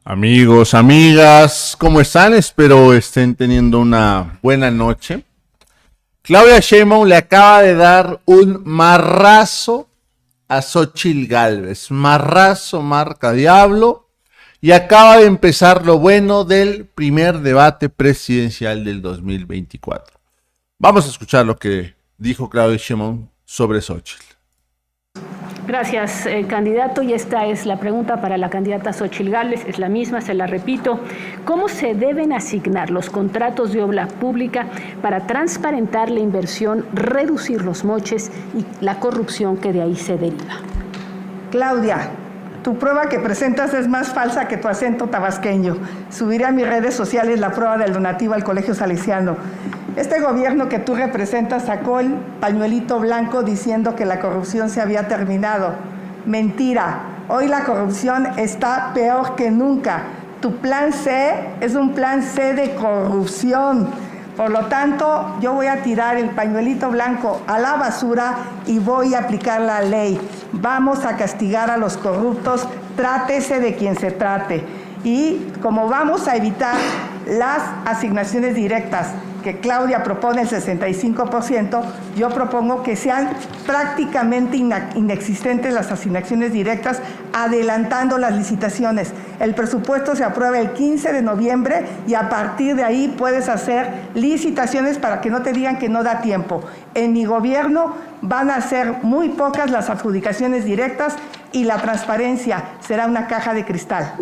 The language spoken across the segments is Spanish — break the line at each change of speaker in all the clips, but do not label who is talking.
Amigos, amigas, ¿cómo están? Espero estén teniendo una buena noche. Claudia Sheinbaum le acaba de dar un marrazo a Xóchitl Gálvez. Marrazo marca diablo. Y acaba de empezar lo bueno del primer debate presidencial del 2024. Vamos a escuchar lo que dijo Claudia Sheinbaum sobre Xóchitl.
Gracias, candidato. Y esta es la pregunta para la candidata Xóchitl Gálvez. Es la misma, se la repito. ¿Cómo se deben asignar los contratos de obra pública para transparentar la inversión, reducir los moches y la corrupción que de ahí se deriva?
Claudia, tu prueba que presentas es más falsa que tu acento tabasqueño. Subiré a mis redes sociales la prueba del donativo al Colegio Salesiano. Este gobierno que tú representas sacó el pañuelito blanco diciendo que la corrupción se había terminado. Mentira. Hoy la corrupción está peor que nunca. Tu plan C es un plan C de corrupción. Por lo tanto, yo voy a tirar el pañuelito blanco a la basura y voy a aplicar la ley. Vamos a castigar a los corruptos, trátese de quien se trate. Y como vamos a evitar las asignaciones directas, que Claudia propone el 65%, yo propongo que sean prácticamente inexistentes las asignaciones directas, adelantando las licitaciones. El presupuesto se aprueba el 15 de noviembre y a partir de ahí puedes hacer licitaciones para que no te digan que no da tiempo. En mi gobierno van a ser muy pocas las adjudicaciones directas y la transparencia será una caja de cristal.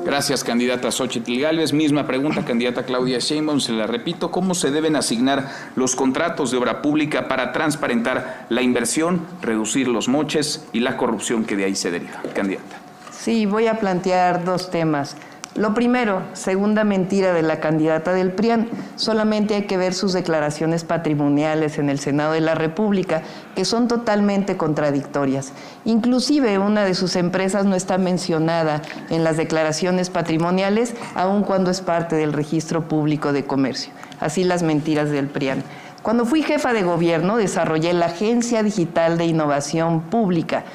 Gracias, candidata Xóchitl Gálvez. Misma pregunta, candidata Claudia Sheinbaum, se la repito. ¿Cómo se deben asignar los contratos de obra pública para transparentar la inversión, reducir los moches y la corrupción que de ahí se deriva? Candidata.
Sí, voy a plantear dos temas. Lo primero, segunda mentira de la candidata del PRIAN, solamente hay que ver sus declaraciones patrimoniales en el Senado de la República, que son totalmente contradictorias. Inclusive una de sus empresas no está mencionada en las declaraciones patrimoniales, aun cuando es parte del Registro Público de Comercio. Así las mentiras del PRIAN. Cuando fui jefa de gobierno, desarrollé la Agencia Digital de Innovación Pública.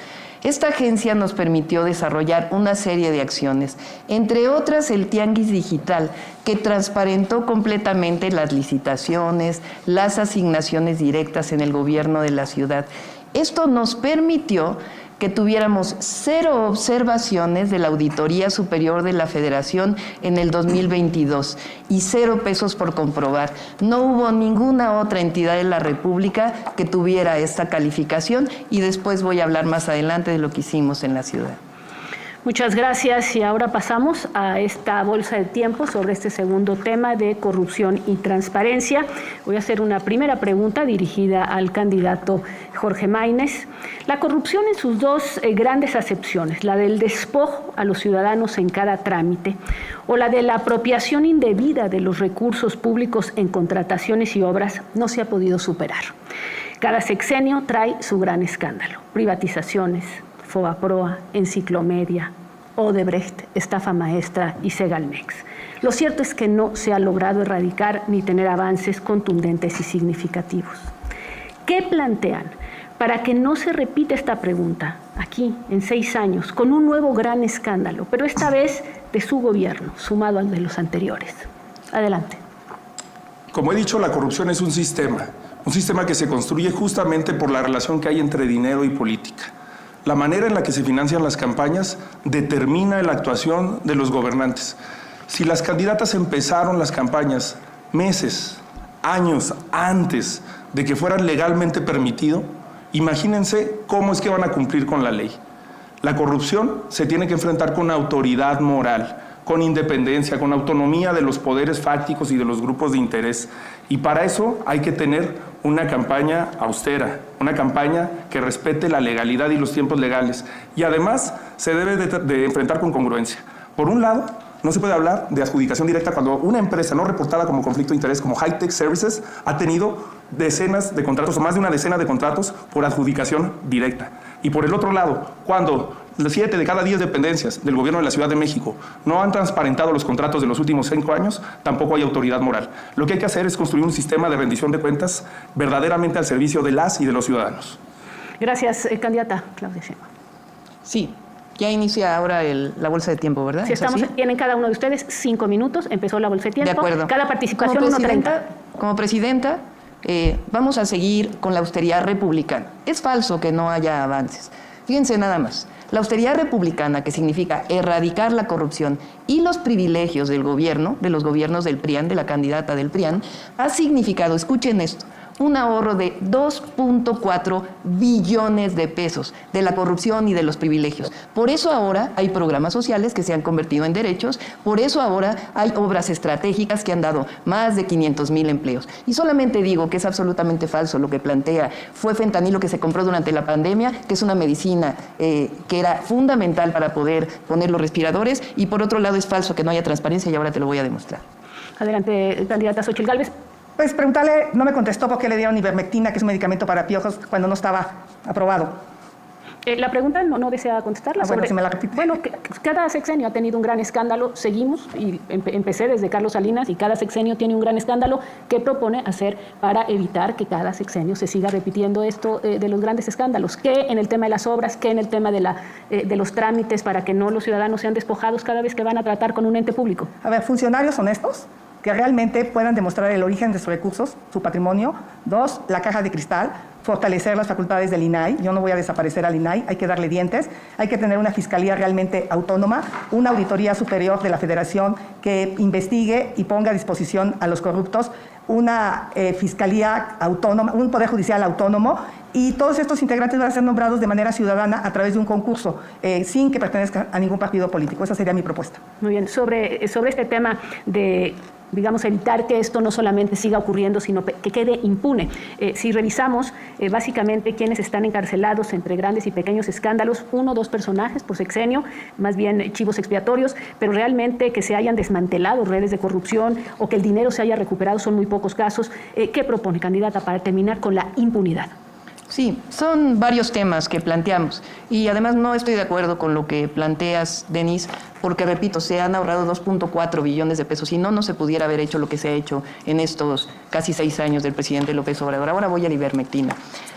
Esta agencia nos permitió desarrollar una serie de acciones, entre otras el Tianguis Digital, que transparentó completamente las licitaciones, las asignaciones directas en el gobierno de la ciudad. Esto nos permitió que tuviéramos 0 observaciones de la Auditoría Superior de la Federación en el 2022 y 0 pesos por comprobar. No hubo ninguna otra entidad de la República que tuviera esta calificación y después voy a hablar más adelante de lo que hicimos en la ciudad.
Muchas gracias y ahora pasamos a esta bolsa de tiempo sobre este segundo tema de corrupción y transparencia. Voy a hacer una primera pregunta dirigida al candidato Jorge Maynez. La corrupción en sus dos grandes acepciones, la del despojo a los ciudadanos en cada trámite o la de la apropiación indebida de los recursos públicos en contrataciones y obras, no se ha podido superar. Cada sexenio trae su gran escándalo, privatizaciones, Fobaproa, Enciclomedia, Odebrecht, estafa maestra y Segalmex. Lo cierto es que no se ha logrado erradicar ni tener avances contundentes y significativos. ¿Qué plantean para que no se repita esta pregunta aquí en 6 años con un nuevo gran escándalo, pero esta vez de su gobierno, sumado al de los anteriores? Adelante.
Como he dicho, la corrupción es un sistema que se construye justamente por la relación que hay entre dinero y política. La manera en la que se financian las campañas determina la actuación de los gobernantes. Si las candidatas empezaron las campañas meses, años antes de que fueran legalmente permitido, imagínense cómo es que van a cumplir con la ley. La corrupción se tiene que enfrentar con autoridad moral, con independencia, con autonomía de los poderes fácticos y de los grupos de interés. Y para eso hay que tener una campaña austera, una campaña que respete la legalidad y los tiempos legales. Y además se debe de enfrentar con congruencia. Por un lado, no se puede hablar de adjudicación directa cuando una empresa no reportada como conflicto de interés, como High Tech Services, ha tenido decenas de contratos o más de una decena de contratos por adjudicación directa. Y por el otro lado, cuando 7 de cada 10 dependencias del gobierno de la Ciudad de México no han transparentado los contratos de los últimos 5 años, tampoco hay autoridad moral. Lo que hay que hacer es construir un sistema de rendición de cuentas verdaderamente al servicio de las y de los ciudadanos.
Gracias, candidata Claudia Sheinbaum.
Sí, Ya inicia ahora la bolsa de tiempo, ¿verdad?
Si estamos, tienen cada uno de ustedes 5 minutos, empezó la bolsa de tiempo.
De acuerdo.
Cada participación 1:30.
Como presidenta, vamos a seguir con la austeridad republicana. Es falso que no haya avances. Fíjense nada más. La austeridad republicana, que significa erradicar la corrupción y los privilegios del gobierno, de los gobiernos del PRIAN, de la candidata del PRIAN, ha significado, escuchen esto, un ahorro de 2.4 billones de pesos de la corrupción y de los privilegios. Por eso ahora hay programas sociales que se han convertido en derechos, por eso ahora hay obras estratégicas que han dado más de 500,000 empleos. Y solamente digo que es absolutamente falso lo que plantea. Fue fentanilo que se compró durante la pandemia, que es una medicina que era fundamental para poder poner los respiradores, y por otro lado es falso que no haya transparencia, y ahora te lo voy a demostrar.
Adelante, candidata Xóchitl Gálvez.
Pues preguntarle, no me contestó por qué le dieron ivermectina, que es un medicamento para piojos, cuando no estaba aprobado.
La pregunta no desea contestarla.
Bueno, si me la repite.
Bueno, cada sexenio ha tenido un gran escándalo. Seguimos, y empecé desde Carlos Salinas, y cada sexenio tiene un gran escándalo. ¿Qué propone hacer para evitar que cada sexenio se siga repitiendo esto de los grandes escándalos? ¿Qué en el tema de las obras? ¿Qué en el tema de los trámites para que no los ciudadanos sean despojados cada vez que van a tratar con un ente público?
A ver, funcionarios honestos que realmente puedan demostrar el origen de sus recursos, su patrimonio. 2, la caja de cristal, fortalecer las facultades del INAI. Yo no voy a desaparecer al INAI, hay que darle dientes, hay que tener una fiscalía realmente autónoma, una auditoría superior de la Federación que investigue y ponga a disposición a los corruptos, una fiscalía autónoma, un poder judicial autónomo, y todos estos integrantes van a ser nombrados de manera ciudadana a través de un concurso, sin que pertenezcan a ningún partido político. Esa sería mi propuesta.
Muy bien. Sobre este tema de, digamos, evitar que esto no solamente siga ocurriendo, sino que quede impune. Si revisamos básicamente quienes están encarcelados entre grandes y pequeños escándalos, 1 o 2 personajes por sexenio, más bien chivos expiatorios, pero realmente que se hayan desmantelado redes de corrupción o que el dinero se haya recuperado son muy pocos casos. ¿Qué propone, candidata, para terminar con la impunidad?
Sí, son varios temas que planteamos, y además no estoy de acuerdo con lo que planteas, Denise, porque repito, se han ahorrado 2.4 billones de pesos, y no se pudiera haber hecho lo que se ha hecho en estos casi 6 años del presidente López Obrador. Ahora voy a la ivermectina.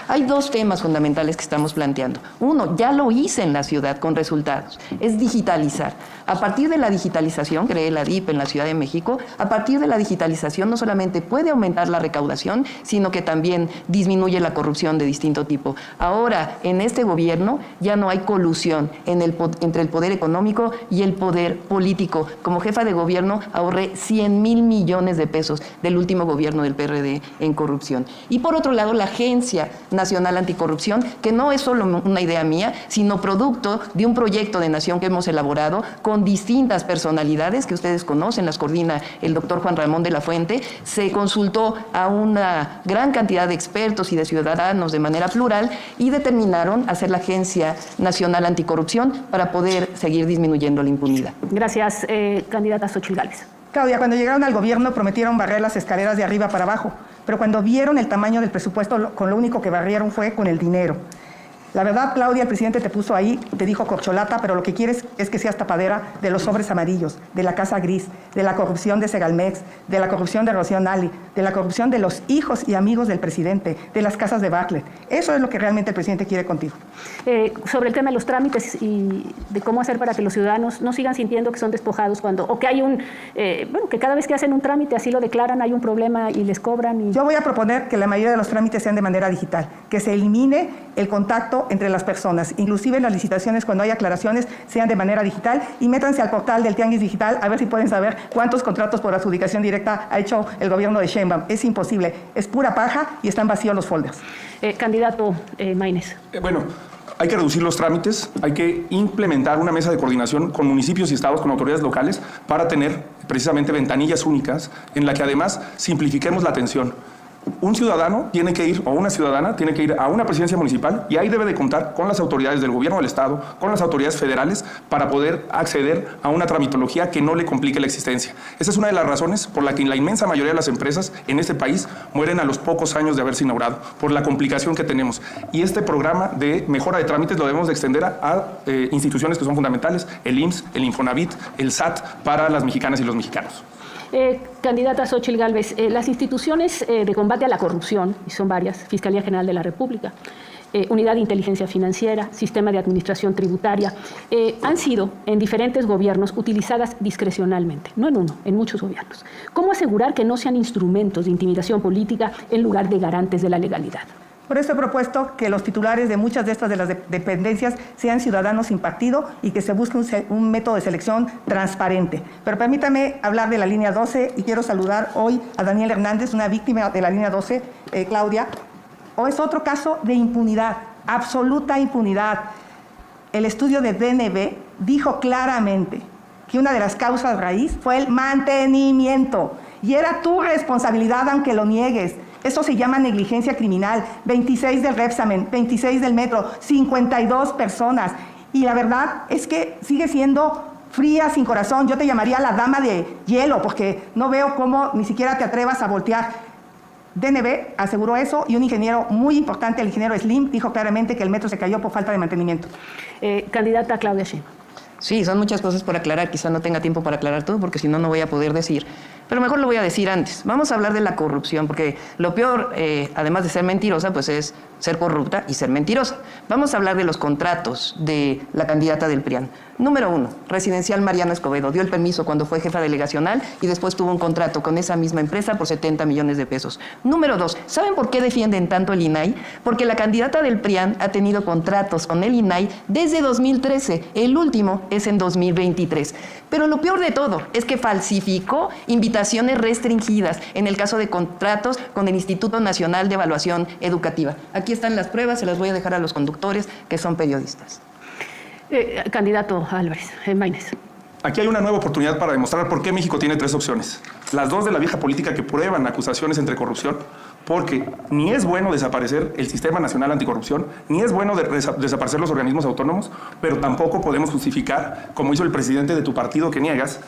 Hay 2 temas fundamentales que estamos planteando. Uno, ya lo hice en la ciudad con resultados, es digitalizar. A partir de la digitalización, creé la DIP en la Ciudad de México, a partir de la digitalización no solamente puede aumentar la recaudación, sino que también disminuye la corrupción de distinto tipo. Ahora, en este gobierno ya no hay colusión entre el poder económico y el poder político. Como jefa de gobierno ahorré 100,000 millones de pesos del último gobierno del PRD en corrupción. Y por otro lado, la Agencia Nacional Anticorrupción, que no es solo una idea mía, sino producto de un proyecto de nación que hemos elaborado con distintas personalidades que ustedes conocen, las coordina el doctor Juan Ramón de la Fuente. Se consultó a una gran cantidad de expertos y de ciudadanos de manera plural y determinaron hacer la Agencia Nacional Anticorrupción para poder seguir disminuyendo la impunidad.
Gracias, candidata Xóchitl Gálvez.
Claudia, cuando llegaron al gobierno prometieron barrer las escaleras de arriba para abajo, pero cuando vieron el tamaño del presupuesto, con lo único que barrieron fue con el dinero. La verdad, Claudia, el presidente te puso ahí, te dijo corcholata, pero lo que quieres es que seas tapadera de los sobres amarillos, de la Casa Gris, de la corrupción de Segalmex, de la corrupción de Rocío Nali, de la corrupción de los hijos y amigos del presidente, de las casas de Bartlett. Eso es lo que realmente el presidente quiere contigo.
Sobre el tema de los trámites y de cómo hacer para que los ciudadanos no sigan sintiendo que son despojados o que hay que cada vez que hacen un trámite así lo declaran, hay un problema y les cobran.
Yo voy a proponer que la mayoría de los trámites sean de manera digital, que se elimine el contacto entre las personas, inclusive en las licitaciones, cuando hay aclaraciones, sean de manera digital, y métanse al portal del Tianguis Digital a ver si pueden saber cuántos contratos por adjudicación directa ha hecho el gobierno de Sheinbaum. Es imposible, es pura paja y están vacíos los folders.
Candidato Maínez.
Hay que reducir los trámites, hay que implementar una mesa de coordinación con municipios y estados, con autoridades locales, para tener precisamente ventanillas únicas en la que además simplifiquemos la atención. Un ciudadano tiene que ir, o una ciudadana tiene que ir a una presidencia municipal, y ahí debe de contar con las autoridades del gobierno del estado, con las autoridades federales, para poder acceder a una tramitología que no le complique la existencia. Esa es una de las razones por la que la inmensa mayoría de las empresas en este país mueren a los pocos años de haberse inaugurado, por la complicación que tenemos. Y este programa de mejora de trámites lo debemos de extender a instituciones que son fundamentales, el IMSS, el Infonavit, el SAT, para las mexicanas y los mexicanos.
Candidata Xóchitl Gálvez, las instituciones de combate a la corrupción, y son varias, Fiscalía General de la República, unidad de inteligencia financiera, sistema de administración tributaria, han sido en diferentes gobiernos utilizadas discrecionalmente, no en uno, en muchos gobiernos. ¿Cómo asegurar que no sean instrumentos de intimidación política en lugar de garantes de la legalidad?
Por eso he propuesto que los titulares de muchas de estas de las dependencias sean ciudadanos sin partido y que se busque un método de selección transparente. Pero permítame hablar de la línea 12 y quiero saludar hoy a Daniel Hernández, una víctima de la línea 12, Claudia. O es otro caso de impunidad, absoluta impunidad. El estudio de DNB dijo claramente que una de las causas raíz fue el mantenimiento y era tu responsabilidad aunque lo niegues. Eso se llama negligencia criminal. 26 del Repsamen, 26 del Metro, 52 personas. Y la verdad es que sigue siendo fría, sin corazón. Yo te llamaría la dama de hielo, porque no veo cómo ni siquiera te atrevas a voltear. DNB aseguró eso y un ingeniero muy importante, el ingeniero Slim, dijo claramente que el metro se cayó por falta de mantenimiento.
Candidata Claudia Sheinbaum.
Sí, son muchas cosas por aclarar. Quizá no tenga tiempo para aclarar todo, porque si no, no voy a poder decir. Pero mejor lo voy a decir antes. Vamos a hablar de la corrupción, porque lo peor, además de ser mentirosa, pues es ser corrupta y ser mentirosa. Vamos a hablar de los contratos de la candidata del PRIAN. Número 1, Residencial Mariano Escobedo. Dio el permiso cuando fue jefa delegacional y después tuvo un contrato con esa misma empresa por 70 millones de pesos. Número 2, ¿saben por qué defienden tanto el INAI? Porque la candidata del PRIAN ha tenido contratos con el INAI desde 2013. El último es en 2023. Pero lo peor de todo es que falsificó invitaciones restringidas en el caso de contratos con el Instituto Nacional de Evaluación Educativa. Aquí están las pruebas, se las voy a dejar a los conductores que son periodistas.
Candidato Álvarez, Maínez.
Aquí hay una nueva oportunidad para demostrar por qué México tiene 3 opciones. Las 2 de la vieja política que prueban acusaciones entre corrupción, porque ni es bueno desaparecer el Sistema Nacional Anticorrupción, ni es bueno desaparecer los organismos autónomos, pero tampoco podemos justificar, como hizo el presidente de tu partido que niegas,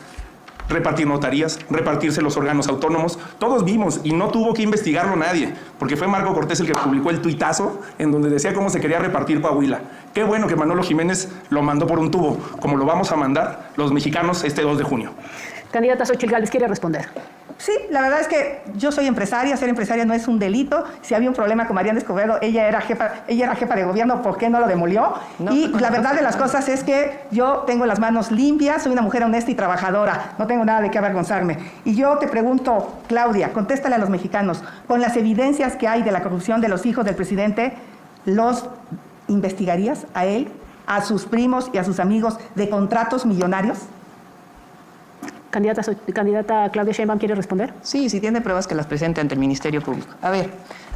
repartir notarías, repartirse los órganos autónomos. Todos vimos y no tuvo que investigarlo nadie, porque fue Marco Cortés el que publicó el tuitazo en donde decía cómo se quería repartir Coahuila. Qué bueno que Manolo Jiménez lo mandó por un tubo, como lo vamos a mandar los mexicanos este 2 de junio.
Candidata Xóchitl Gálvez, ¿quiere responder?
Sí, la verdad es que yo soy empresaria, ser empresaria no es un delito. Si había un problema con Mariana Escobedo, ella era jefa de gobierno, ¿por qué no lo demolió? No, y la verdad de las cosas es que yo tengo las manos limpias, soy una mujer honesta y trabajadora, no tengo nada de qué avergonzarme. Y yo te pregunto, Claudia, contéstale a los mexicanos, con las evidencias que hay de la corrupción de los hijos del presidente, ¿los investigarías a él, a sus primos y a sus amigos de contratos millonarios?
Candidata Claudia Sheinbaum, ¿quiere responder?
Sí, si tiene pruebas que las presente ante el Ministerio Público. A ver,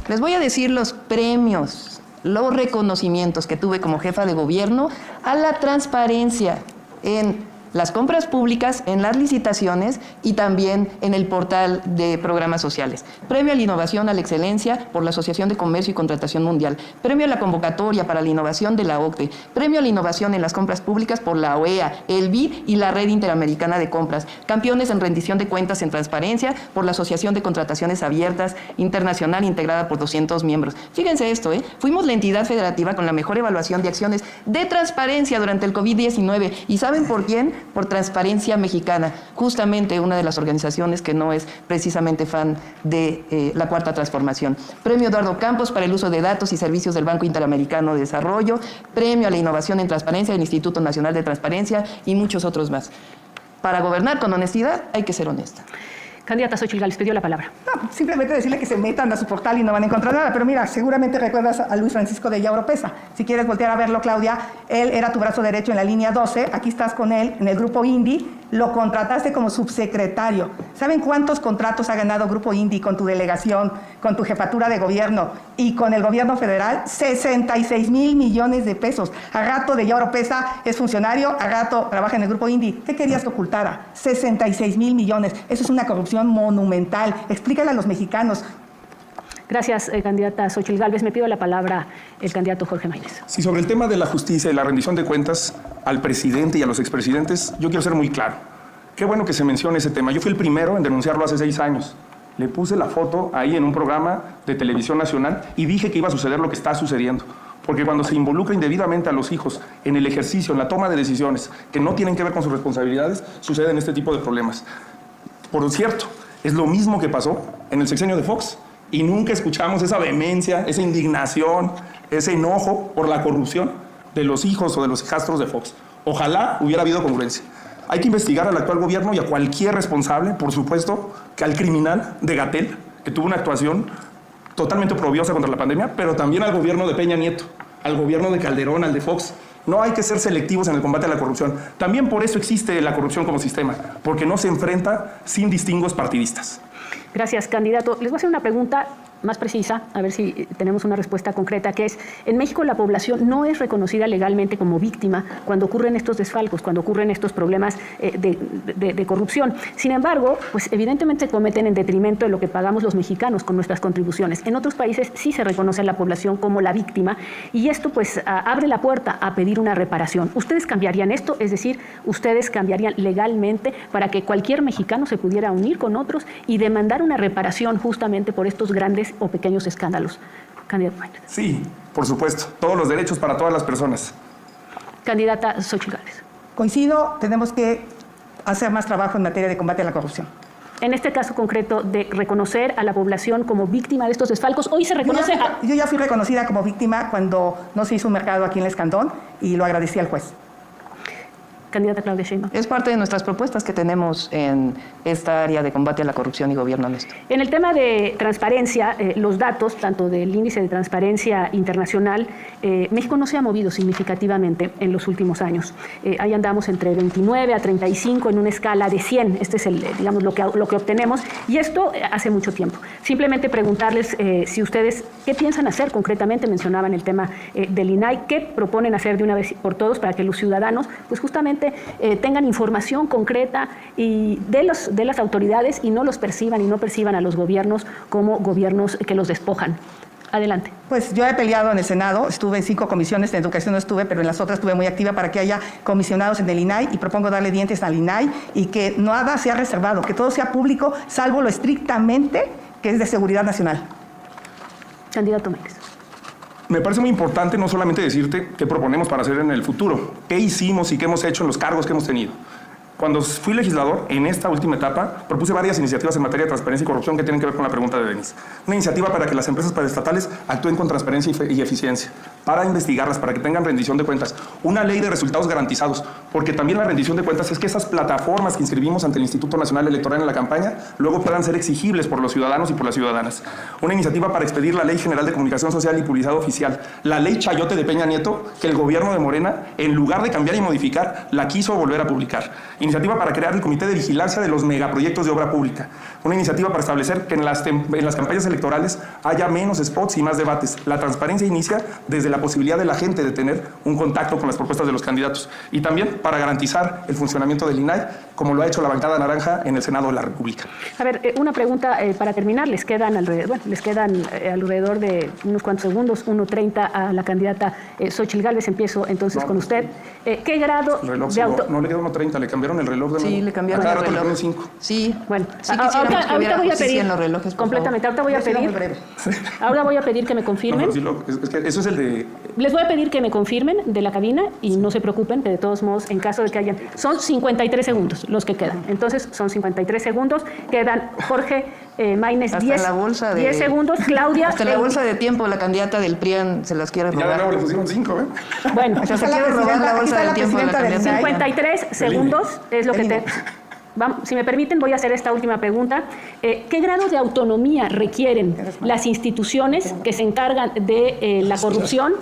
les voy a decir los premios, los reconocimientos que tuve como jefa de gobierno a la transparencia en las compras públicas, en las licitaciones y también en el portal de programas sociales. Premio a la innovación a la excelencia por la Asociación de Comercio y Contratación Mundial. Premio a la convocatoria para la innovación de la OCDE. Premio a la innovación en las compras públicas por la OEA, el BID y la Red Interamericana de Compras. Campeones en rendición de cuentas en transparencia por la Asociación de Contrataciones Abiertas Internacional integrada por 200 miembros. Fíjense esto, fuimos la entidad federativa con la mejor evaluación de acciones de transparencia durante el COVID-19. ¿Y saben por quién? Por Transparencia Mexicana, justamente una de las organizaciones que no es precisamente fan de la Cuarta Transformación. Premio Eduardo Campos para el uso de datos y servicios del Banco Interamericano de Desarrollo, Premio a la Innovación en Transparencia del Instituto Nacional de Transparencia y muchos otros más. Para gobernar con honestidad hay que ser honesta.
Candidata Xóchitl Gálvez, pidió la palabra.
No, simplemente decirle que se metan a su portal y no van a encontrar nada. Pero mira, seguramente recuerdas a Luis Francisco de Ella Oropesa. Si quieres voltear a verlo, Claudia, él era tu brazo derecho en la línea 12. Aquí estás con él en el Grupo Indy. Lo contrataste como subsecretario. ¿Saben cuántos contratos ha ganado Grupo Indy con tu delegación, con tu jefatura de gobierno y con el gobierno federal? 66,000 millones de pesos. A rato de Ella Oropesa es funcionario, a rato trabaja en el Grupo Indy. ¿Qué querías que ocultara? 66,000 millones. Eso es una corrupción monumental. Explícale a los mexicanos.
Gracias, candidata Xóchitl Gálvez. Me pido la palabra el candidato Jorge Maínez.
Sí, sobre el tema de la justicia y la rendición de cuentas al presidente y a los expresidentes, yo quiero ser muy claro. Qué bueno que se mencione ese tema. Yo fui el primero en denunciarlo hace 6 años. Le puse la foto ahí en un programa de televisión nacional y dije que iba a suceder lo que está sucediendo. Porque cuando se involucra indebidamente a los hijos en el ejercicio, en la toma de decisiones que no tienen que ver con sus responsabilidades, suceden este tipo de problemas. Por cierto, es lo mismo que pasó en el sexenio de Fox. y nunca escuchamos esa vehemencia, esa indignación, ese enojo por la corrupción de los hijos o de los hijastros de Fox. Ojalá hubiera habido congruencia. Hay que investigar al actual gobierno y a cualquier responsable, por supuesto, que al criminal de Gatell, que tuvo una actuación totalmente oprobiosa contra la pandemia, pero también al gobierno de Peña Nieto, al gobierno de Calderón, al de Fox. No hay que ser selectivos en el combate a la corrupción. También por eso existe la corrupción como sistema, porque no se enfrenta sin distingos partidistas.
Gracias, candidato. Les voy a hacer una pregunta más precisa, a ver si tenemos una respuesta concreta, que es, en México la población no es reconocida legalmente como víctima cuando ocurren estos desfalcos, cuando ocurren estos problemas de corrupción. Sin embargo, pues evidentemente se cometen en detrimento de lo que pagamos los mexicanos con nuestras contribuciones. En otros países sí se reconoce a la población como la víctima y esto pues abre la puerta a pedir una reparación. ¿Ustedes cambiarían esto? Es decir, ¿ustedes cambiarían legalmente para que cualquier mexicano se pudiera unir con otros y demandar una reparación justamente por estos grandes o pequeños escándalos? Candidato Maínez.
Sí, por supuesto. Todos los derechos para todas las personas.
Candidata Xochitl Gálvez.
Coincido, tenemos que hacer más trabajo en materia de combate a la corrupción.
En este caso concreto de reconocer a la población como víctima de estos desfalcos, hoy se reconoce...
Yo ya fui reconocida como víctima cuando no se hizo un mercado aquí en El Escandón y lo agradecí al juez.
Candidata Claudia Sheinbaum.
Es parte de nuestras propuestas que tenemos en esta área de combate a la corrupción y gobierno honesto.
En el tema de transparencia, los datos, tanto del índice de transparencia internacional, México no se ha movido significativamente en los últimos años. Ahí andamos entre 29 a 35 en una escala de 100. Este es digamos, lo que obtenemos, y esto hace mucho tiempo. Simplemente preguntarles si ustedes, ¿qué piensan hacer concretamente? Mencionaban el tema del INAI. ¿Qué proponen hacer de una vez por todos para que los ciudadanos, pues justamente tengan información concreta y de las autoridades y no los perciban y no perciban a los gobiernos como gobiernos que los despojan? Adelante.
Pues yo he peleado en el Senado, estuve en 5 comisiones, en educación no estuve, pero en las otras estuve muy activa para que haya comisionados en el INAI y propongo darle dientes al INAI y que nada sea reservado, que todo sea público, salvo lo estrictamente que es de seguridad nacional.
Candidato Maínez.
Me parece muy importante no solamente decirte qué proponemos para hacer en el futuro, qué hicimos y qué hemos hecho en los cargos que hemos tenido. Cuando fui legislador, en esta última etapa, propuse varias iniciativas en materia de transparencia y corrupción que tienen que ver con la pregunta de Denis. Una iniciativa para que las empresas paraestatales actúen con transparencia y eficiencia, para investigarlas, para que tengan rendición de cuentas. Una ley de resultados garantizados, porque también la rendición de cuentas es que esas plataformas que inscribimos ante el Instituto Nacional Electoral en la campaña luego puedan ser exigibles por los ciudadanos y por las ciudadanas. Una iniciativa para expedir la Ley General de Comunicación Social y Publicidad Oficial, la Ley Chayote de Peña Nieto, que el gobierno de Morena, en lugar de cambiar y modificar, la quiso volver a publicar. Iniciativa para crear el Comité de Vigilancia de los Megaproyectos de Obra Pública. Una iniciativa para establecer que en las campañas electorales haya menos spots y más debates. La transparencia inicia desde la posibilidad de la gente de tener un contacto con las propuestas de los candidatos. Y también para garantizar el funcionamiento del INAI, como lo ha hecho la bancada naranja en el Senado de la República.
A ver, una pregunta para terminar. Les quedan alrededor de unos cuantos segundos, 1:30 a la candidata Xochitl Gálvez. Empiezo entonces con usted. ¿Qué grado de auto...?
No le quedó 1:30, le cambiaron el reloj de nuevo.
Sí, le cambiaron el reloj.
Le 5.
Sí,
bueno,
sí quisiéramos que hubiera justicia en los relojes,
completamente. Ahora voy a pedir que me confirmen.
No, es que eso es el de...
Les voy a pedir que me confirmen de la cabina y no se preocupen, que de todos modos, en caso de que hayan... Son 53 segundos los que quedan. Entonces, son 53 segundos. Quedan Jorge Maínez 10 segundos. Claudia...
Hasta la bolsa de tiempo, la candidata del PRIAN se las quiere robar.
Ya de nuevo le pusieron 5, ¿eh?
Bueno,
se quiere robar la bolsa del tiempo de la candidata.
53 segundos es lo que te... Si me permiten, voy a hacer esta última pregunta. ¿Qué grado de autonomía requieren las instituciones que se encargan de la corrupción?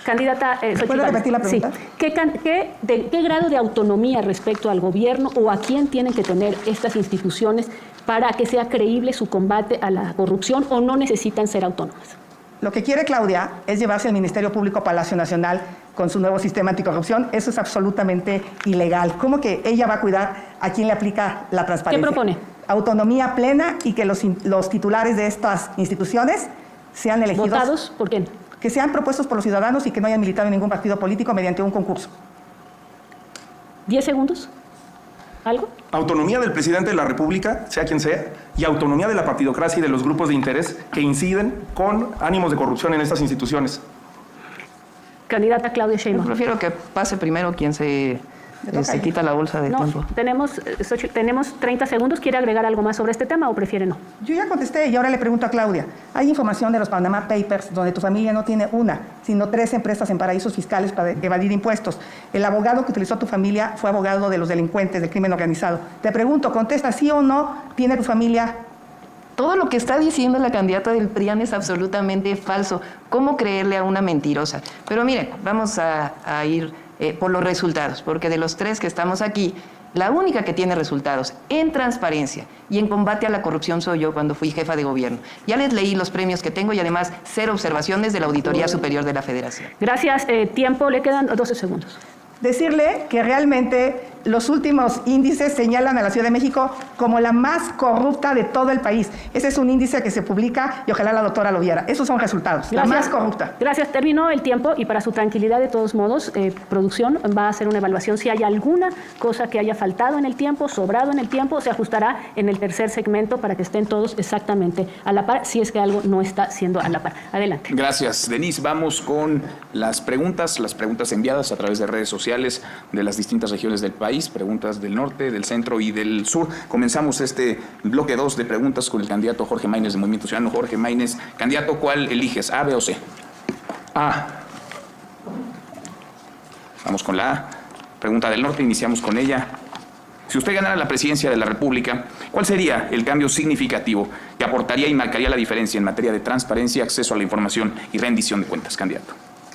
Candidata
¿Puedo repetir la pregunta?
Sí. ¿Qué grado de autonomía respecto al gobierno o a quién tienen que tener estas instituciones para que sea creíble su combate a la corrupción o no necesitan ser autónomas?
Lo que quiere Claudia es llevarse el Ministerio Público a Palacio Nacional con su nuevo sistema anticorrupción. Eso es absolutamente ilegal. ¿Cómo que ella va a cuidar a quién le aplica la transparencia?
¿Qué propone?
Autonomía plena y que los titulares de estas instituciones sean elegidos.
¿Votados por quién?
Que sean propuestos por los ciudadanos y que no hayan militado en ningún partido político mediante un concurso.
10 segundos. ¿Algo?
Autonomía del presidente de la República, sea quien sea, y autonomía de la partidocracia y de los grupos de interés que inciden con ánimos de corrupción en estas instituciones.
Candidata Claudia Sheinbaum.
Yo prefiero que pase primero quien se Se quita la bolsa de tiempo.
Tenemos 30 segundos. ¿Quiere agregar algo más sobre este tema o prefiere no?
Yo ya contesté y ahora le pregunto a Claudia. Hay información de los Panama Papers donde tu familia no tiene una, sino 3 empresas en paraísos fiscales para evadir impuestos. El abogado que utilizó tu familia fue abogado de los delincuentes del crimen organizado. Te pregunto, contesta, ¿sí o no tiene tu familia?
Todo lo que está diciendo la candidata del PRIAN es absolutamente falso. ¿Cómo creerle a una mentirosa? Pero miren, vamos a ir por los resultados, porque de los 3 que estamos aquí, la única que tiene resultados en transparencia y en combate a la corrupción soy yo cuando fui jefa de gobierno. Ya les leí los premios que tengo y además 0 observaciones de la Auditoría Superior de la Federación.
Gracias. Tiempo, le quedan 12 segundos.
Decirle que realmente los últimos índices señalan a la Ciudad de México como la más corrupta de todo el país. Ese es un índice que se publica y ojalá la doctora lo viera. Esos son resultados.
Gracias.
La más corrupta.
Gracias. Terminó el tiempo y para su tranquilidad, de todos modos, producción va a hacer una evaluación. Si hay alguna cosa que haya faltado en el tiempo, sobrado en el tiempo, se ajustará en el tercer segmento para que estén todos exactamente a la par, si es que algo no está siendo a la par. Adelante.
Gracias, Denise. Vamos con las preguntas enviadas a través de redes sociales de las distintas regiones del país, preguntas del norte, del centro y del sur. Comenzamos este bloque 2 de preguntas con el candidato Jorge Maínez de Movimiento Ciudadano. Jorge Maínez, candidato, ¿cuál eliges? ¿A, B o C?
A.
Vamos con la A. Pregunta del norte, iniciamos con ella. Si usted ganara la presidencia de la República, ¿cuál sería el cambio significativo que aportaría y marcaría la diferencia en materia de transparencia, acceso a la información y rendición de cuentas, candidato?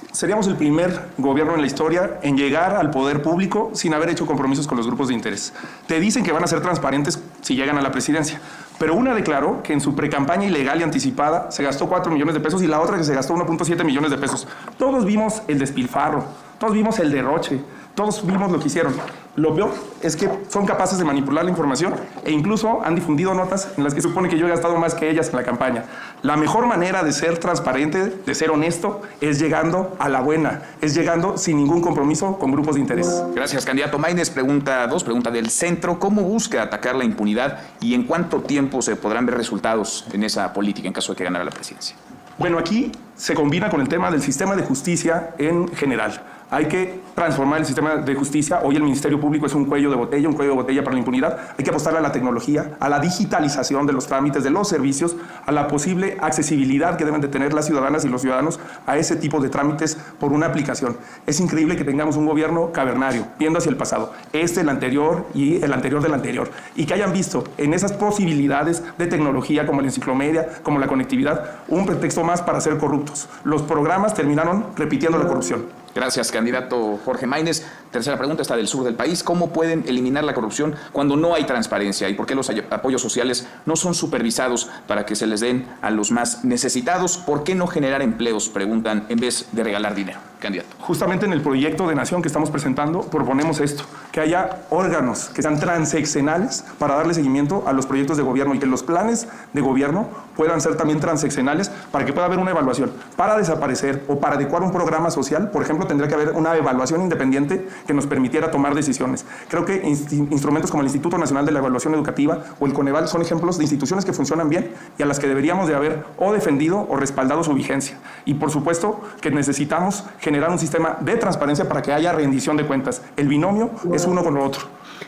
Seríamos el primer gobierno en la historia en llegar al poder público sin haber hecho compromisos con los grupos de interés. Te dicen que van a ser transparentes si llegan a la presidencia, pero una declaró que en su precampaña ilegal y anticipada se gastó 4 millones de pesos y la otra que se gastó 1.7 millones de pesos. Todos vimos el despilfarro, todos vimos el derroche, todos vimos lo que hicieron. Lo peor es que son capaces de manipular la información e incluso han difundido notas en las que supone que yo he gastado más que ellas en la campaña. La mejor manera de ser transparente, de ser honesto, es llegando a la buena, es llegando sin ningún compromiso con grupos de interés.
Gracias, candidato Maínez. Pregunta 2, pregunta del centro. ¿Cómo busca atacar la impunidad y en cuánto tiempo se podrán ver resultados en esa política en caso de que ganara la presidencia?
Bueno, aquí se combina con el tema del sistema de justicia en general. Hay que transformar el sistema de justicia. Hoy el Ministerio Público es un cuello de botella para la impunidad. Hay que apostar a la tecnología, a la digitalización de los trámites, de los servicios, a la posible accesibilidad que deben de tener las ciudadanas y los ciudadanos a ese tipo de trámites por una aplicación. Es increíble que tengamos un gobierno cavernario, viendo hacia el pasado, el anterior y el anterior del anterior, y que hayan visto en esas posibilidades de tecnología como la enciclomedia, como la conectividad, un pretexto más para ser corruptos. Los programas terminaron repitiendo la corrupción.
Gracias, candidato Jorge Maínez. Tercera pregunta, está del sur del país. ¿Cómo pueden eliminar la corrupción cuando no hay transparencia? ¿Y por qué los apoyos sociales no son supervisados para que se les den a los más necesitados? ¿Por qué no generar empleos? Preguntan, en vez de regalar dinero. Candidato.
Justamente en el proyecto de nación que estamos presentando proponemos esto, que haya órganos que sean transeccionales para darle seguimiento a los proyectos de gobierno y que los planes de gobierno puedan ser también transeccionales para que pueda haber una evaluación. Para desaparecer o para adecuar un programa social, por ejemplo, tendría que haber una evaluación independiente que nos permitiera tomar decisiones. Creo que instrumentos como el Instituto Nacional de la Evaluación Educativa o el Coneval son ejemplos de instituciones que funcionan bien y a las que deberíamos de haber o defendido o respaldado su vigencia. Y por supuesto que necesitamos generar un sistema de transparencia para que haya rendición de cuentas. El binomio es uno con lo otro.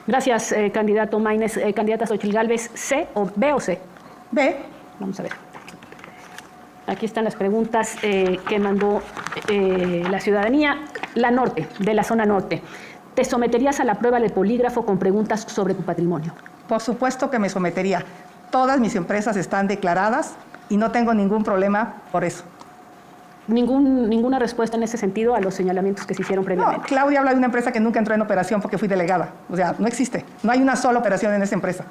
Gracias, candidato Maínez. Candidata Xochitl Gálvez, ¿C o B o C?
B.
Vamos a ver. Aquí están las preguntas que mandó la ciudadanía. La norte, de la zona norte. ¿Te someterías a la prueba del polígrafo con preguntas sobre tu patrimonio?
Por supuesto que me sometería. Todas mis empresas están declaradas y no tengo ningún problema por eso.
Ninguna respuesta en ese sentido a los señalamientos que se hicieron previamente.
No, Claudia habla de una empresa que nunca entró en operación porque fui delegada. O sea, no existe. No hay una sola operación en esa empresa.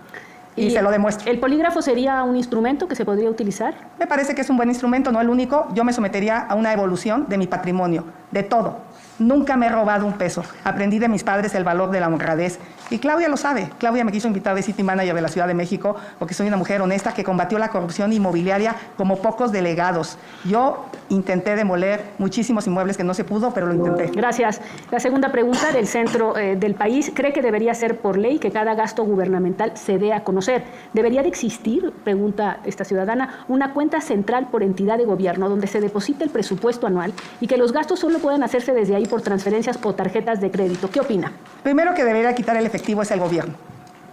Y se lo demuestro.
¿El polígrafo sería un instrumento que se podría utilizar?
Me parece que es un buen instrumento, no el único. Yo me sometería a una evolución de mi patrimonio, de todo. Nunca me he robado un peso. Aprendí de mis padres el valor de la honradez. Y Claudia lo sabe. Claudia me quiso invitar de City Manager de la Ciudad de México porque soy una mujer honesta que combatió la corrupción inmobiliaria como pocos delegados. Yo intenté demoler muchísimos inmuebles que no se pudo, pero lo intenté.
Gracias. La segunda pregunta del centro del país. ¿Cree que debería ser por ley que cada gasto gubernamental se dé a conocer? ¿Debería de existir, pregunta esta ciudadana, una cuenta central por entidad de gobierno donde se deposite el presupuesto anual y que los gastos solo puedan hacerse desde ahí ir por transferencias o tarjetas de crédito. ¿Qué opina?
Primero que debería quitar el efectivo es el gobierno.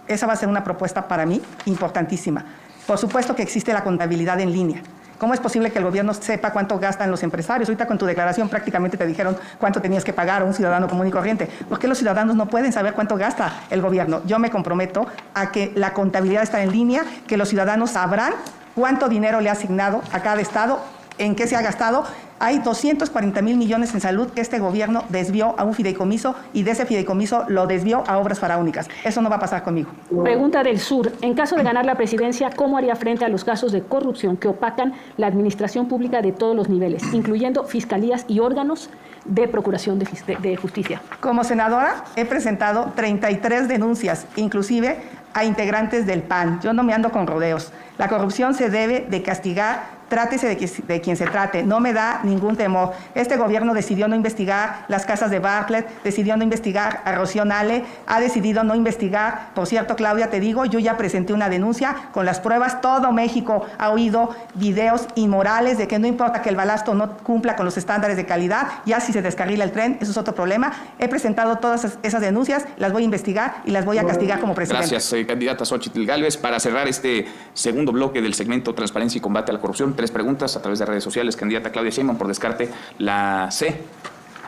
Esa va a ser una propuesta para mí importantísima. Por supuesto que existe la contabilidad en línea. ¿Cómo es posible que el gobierno sepa cuánto gastan los empresarios? Ahorita con tu declaración prácticamente te dijeron cuánto tenías que pagar a un ciudadano común y corriente. ¿Por qué los ciudadanos no pueden saber cuánto gasta el gobierno? Yo me comprometo a que la contabilidad está en línea, que los ciudadanos sabrán cuánto dinero le ha asignado a cada estado, en qué se ha gastado. Hay 240,000 millones en salud que este gobierno desvió a un fideicomiso y de ese fideicomiso lo desvió a obras faraónicas. Eso no va a pasar conmigo.
Pregunta del Sur. En caso de ganar la presidencia, ¿cómo haría frente a los casos de corrupción que opacan la administración pública de todos los niveles, incluyendo fiscalías y órganos de procuración de justicia?
Como senadora he presentado 33 denuncias, inclusive a integrantes del PAN. Yo no me ando con rodeos. La corrupción se debe de castigar, trátese de quien se trate, no me da ningún temor. Este gobierno decidió no investigar las casas de Bartlett, decidió no investigar a Rocío Nale, ha decidido no investigar. Por cierto, Claudia, te digo, yo ya presenté una denuncia con las pruebas. Todo México ha oído videos inmorales de que no importa que el balasto no cumpla con los estándares de calidad, ya si se descarrila el tren, eso es otro problema. He presentado todas esas denuncias, las voy a investigar y las voy a castigar como presidente.
Gracias, candidata Xóchitl Gálvez. Para cerrar este segundo bloque del segmento Transparencia y Combate a la Corrupción, 3 preguntas a través de redes sociales. Candidata Claudia Sheinbaum, por descarte, la C,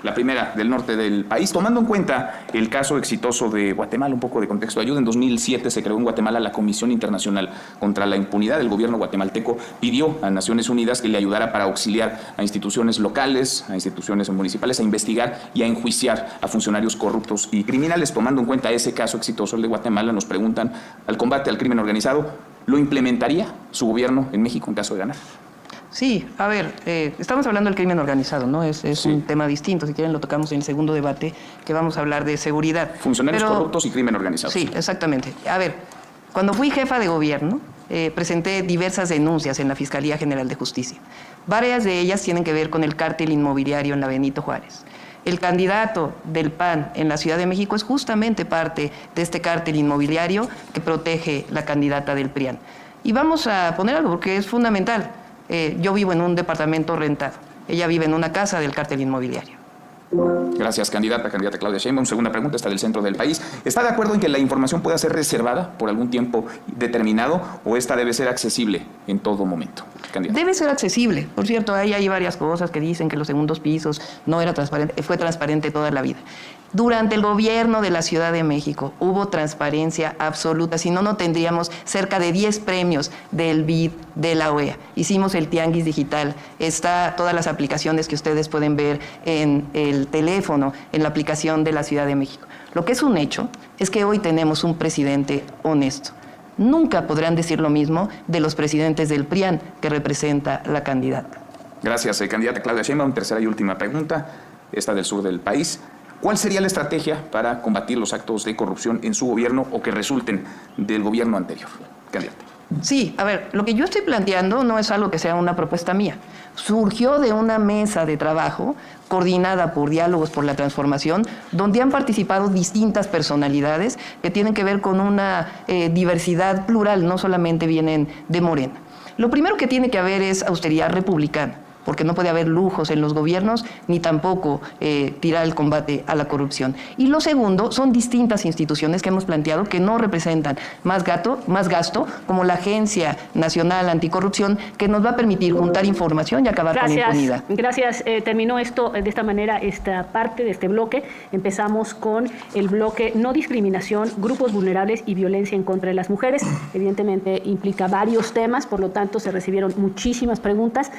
la primera del norte del país. Tomando en cuenta el caso exitoso de Guatemala, un poco de contexto de ayuda, en 2007 se creó en Guatemala la Comisión Internacional contra la Impunidad. El gobierno guatemalteco pidió a Naciones Unidas que le ayudara para auxiliar a instituciones locales, a instituciones municipales, a investigar y a enjuiciar a funcionarios corruptos y criminales. Tomando en cuenta ese caso exitoso, el de Guatemala, nos preguntan, al combate al crimen organizado, ¿lo implementaría su gobierno en México en caso de ganar?
Sí, a ver, estamos hablando del crimen organizado, ¿no? Es sí, un tema distinto. Si quieren lo tocamos en el segundo debate, que vamos a hablar de seguridad.
Funcionarios corruptos y crimen organizado.
Sí, exactamente. A ver, cuando fui jefa de gobierno, presenté diversas denuncias en la Fiscalía General de Justicia. Varias de ellas tienen que ver con el cártel inmobiliario en la Benito Juárez. El candidato del PAN en la Ciudad de México es justamente parte de este cártel inmobiliario que protege la candidata del PRIAN. Y vamos a poner algo porque es fundamental. Yo vivo en un departamento rentado. Ella vive en una casa del cártel inmobiliario.
Gracias, candidata Claudia Sheinbaum. Segunda pregunta, está del centro del país. ¿Está de acuerdo en que la información pueda ser reservada por algún tiempo determinado o esta debe ser accesible en todo momento? Candidata.
Debe ser accesible. Por cierto, ahí hay varias cosas que dicen que los segundos pisos no era transparente. Fue transparente toda la vida. Durante el gobierno de la Ciudad de México hubo transparencia absoluta, si no, no tendríamos cerca de 10 premios del BID de la OEA. Hicimos el Tianguis Digital, está todas las aplicaciones que ustedes pueden ver en el teléfono, en la aplicación de la Ciudad de México. Lo que es un hecho es que hoy tenemos un presidente honesto. Nunca podrán decir lo mismo de los presidentes del PRIAN que representa la candidata.
Gracias, candidata Claudia Sheinbaum. Tercera y última pregunta, esta del sur del país. ¿Cuál sería la estrategia para combatir los actos de corrupción en su gobierno o que resulten del gobierno anterior? Candidata.
Sí, a ver, lo que yo estoy planteando no es algo que sea una propuesta mía. Surgió de una mesa de trabajo coordinada por Diálogos por la Transformación, donde han participado distintas personalidades que tienen que ver con una diversidad plural, no solamente vienen de Morena. Lo primero que tiene que haber es austeridad republicana, porque no puede haber lujos en los gobiernos, ni tampoco tirar el combate a la corrupción. Y lo segundo, son distintas instituciones que hemos planteado que no representan más gasto, como la Agencia Nacional Anticorrupción, que nos va a permitir juntar información y acabar con la impunidad.
Gracias. Terminó esto de esta manera, esta parte de este bloque. Empezamos con el bloque no discriminación, grupos vulnerables y violencia en contra de las mujeres. Evidentemente implica varios temas, por lo tanto se recibieron muchísimas preguntas.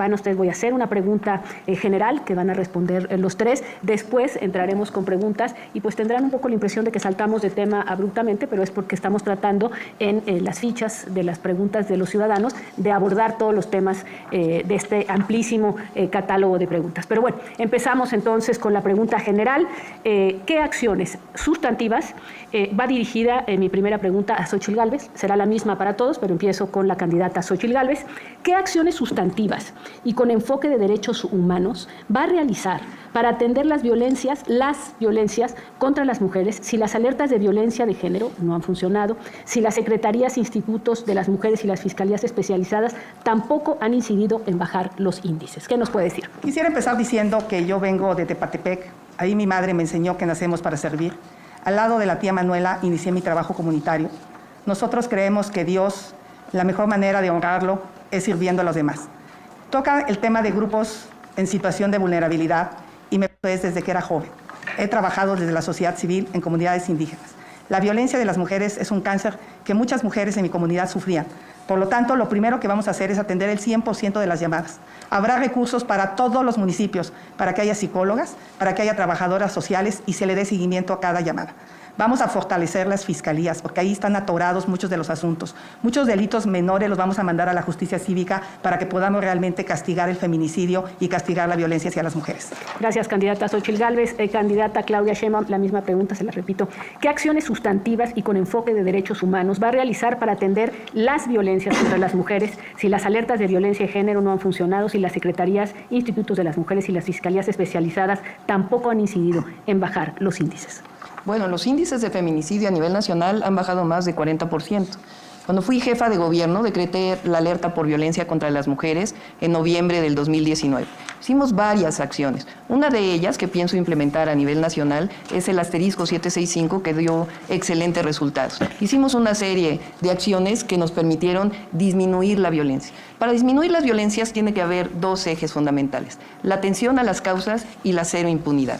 Ustedes voy a hacer una pregunta general que van a responder los tres. Después entraremos con preguntas y pues tendrán un poco la impresión de que saltamos de tema abruptamente, pero es porque estamos tratando en las fichas de las preguntas de los ciudadanos de abordar todos los temas de este amplísimo catálogo de preguntas. Pero bueno, empezamos entonces con la pregunta general. ¿Qué acciones sustantivas va dirigida mi primera pregunta a Xóchitl Gálvez? Será la misma para todos, pero empiezo con la candidata Xóchitl Gálvez. ¿Qué acciones sustantivas y con enfoque de derechos humanos va a realizar para atender las violencias contra las mujeres si las alertas de violencia de género no han funcionado, si las secretarías e institutos de las mujeres y las fiscalías especializadas tampoco han incidido en bajar los índices? ¿Qué nos puede decir?
Quisiera empezar diciendo que yo vengo de Tepatepec. Ahí mi madre me enseñó que nacemos para servir. Al lado de la tía Manuela inicié mi trabajo comunitario. Nosotros creemos que Dios, la mejor manera de honrarlo es sirviendo a los demás. Toca el tema de grupos en situación de vulnerabilidad y me pues desde que era joven. He trabajado desde la sociedad civil en comunidades indígenas. La violencia de las mujeres es un cáncer que muchas mujeres en mi comunidad sufrían. Por lo tanto, lo primero que vamos a hacer es atender el 100% de las llamadas. Habrá recursos para todos los municipios, para que haya psicólogas, para que haya trabajadoras sociales y se le dé seguimiento a cada llamada. Vamos a fortalecer las fiscalías, porque ahí están atorados muchos de los asuntos. Muchos delitos menores los vamos a mandar a la justicia cívica para que podamos realmente castigar el feminicidio y castigar la violencia hacia las mujeres.
Gracias, candidata Xóchitl Gálvez. Candidata Claudia Sheinbaum, la misma pregunta, se la repito. ¿Qué acciones sustantivas y con enfoque de derechos humanos va a realizar para atender las violencias contra las mujeres si las alertas de violencia de género no han funcionado, si las secretarías, institutos de las mujeres y las fiscalías especializadas tampoco han incidido en bajar los índices?
Bueno, los índices de feminicidio a nivel nacional han bajado más de 40%. Cuando fui jefa de gobierno, decreté la alerta por violencia contra las mujeres en noviembre del 2019. Hicimos varias acciones. Una de ellas, que pienso implementar a nivel nacional, es el asterisco 765, que dio excelentes resultados. Hicimos una serie de acciones que nos permitieron disminuir la violencia. Para disminuir las violencias tiene que haber dos ejes fundamentales: la atención a las causas y la cero impunidad.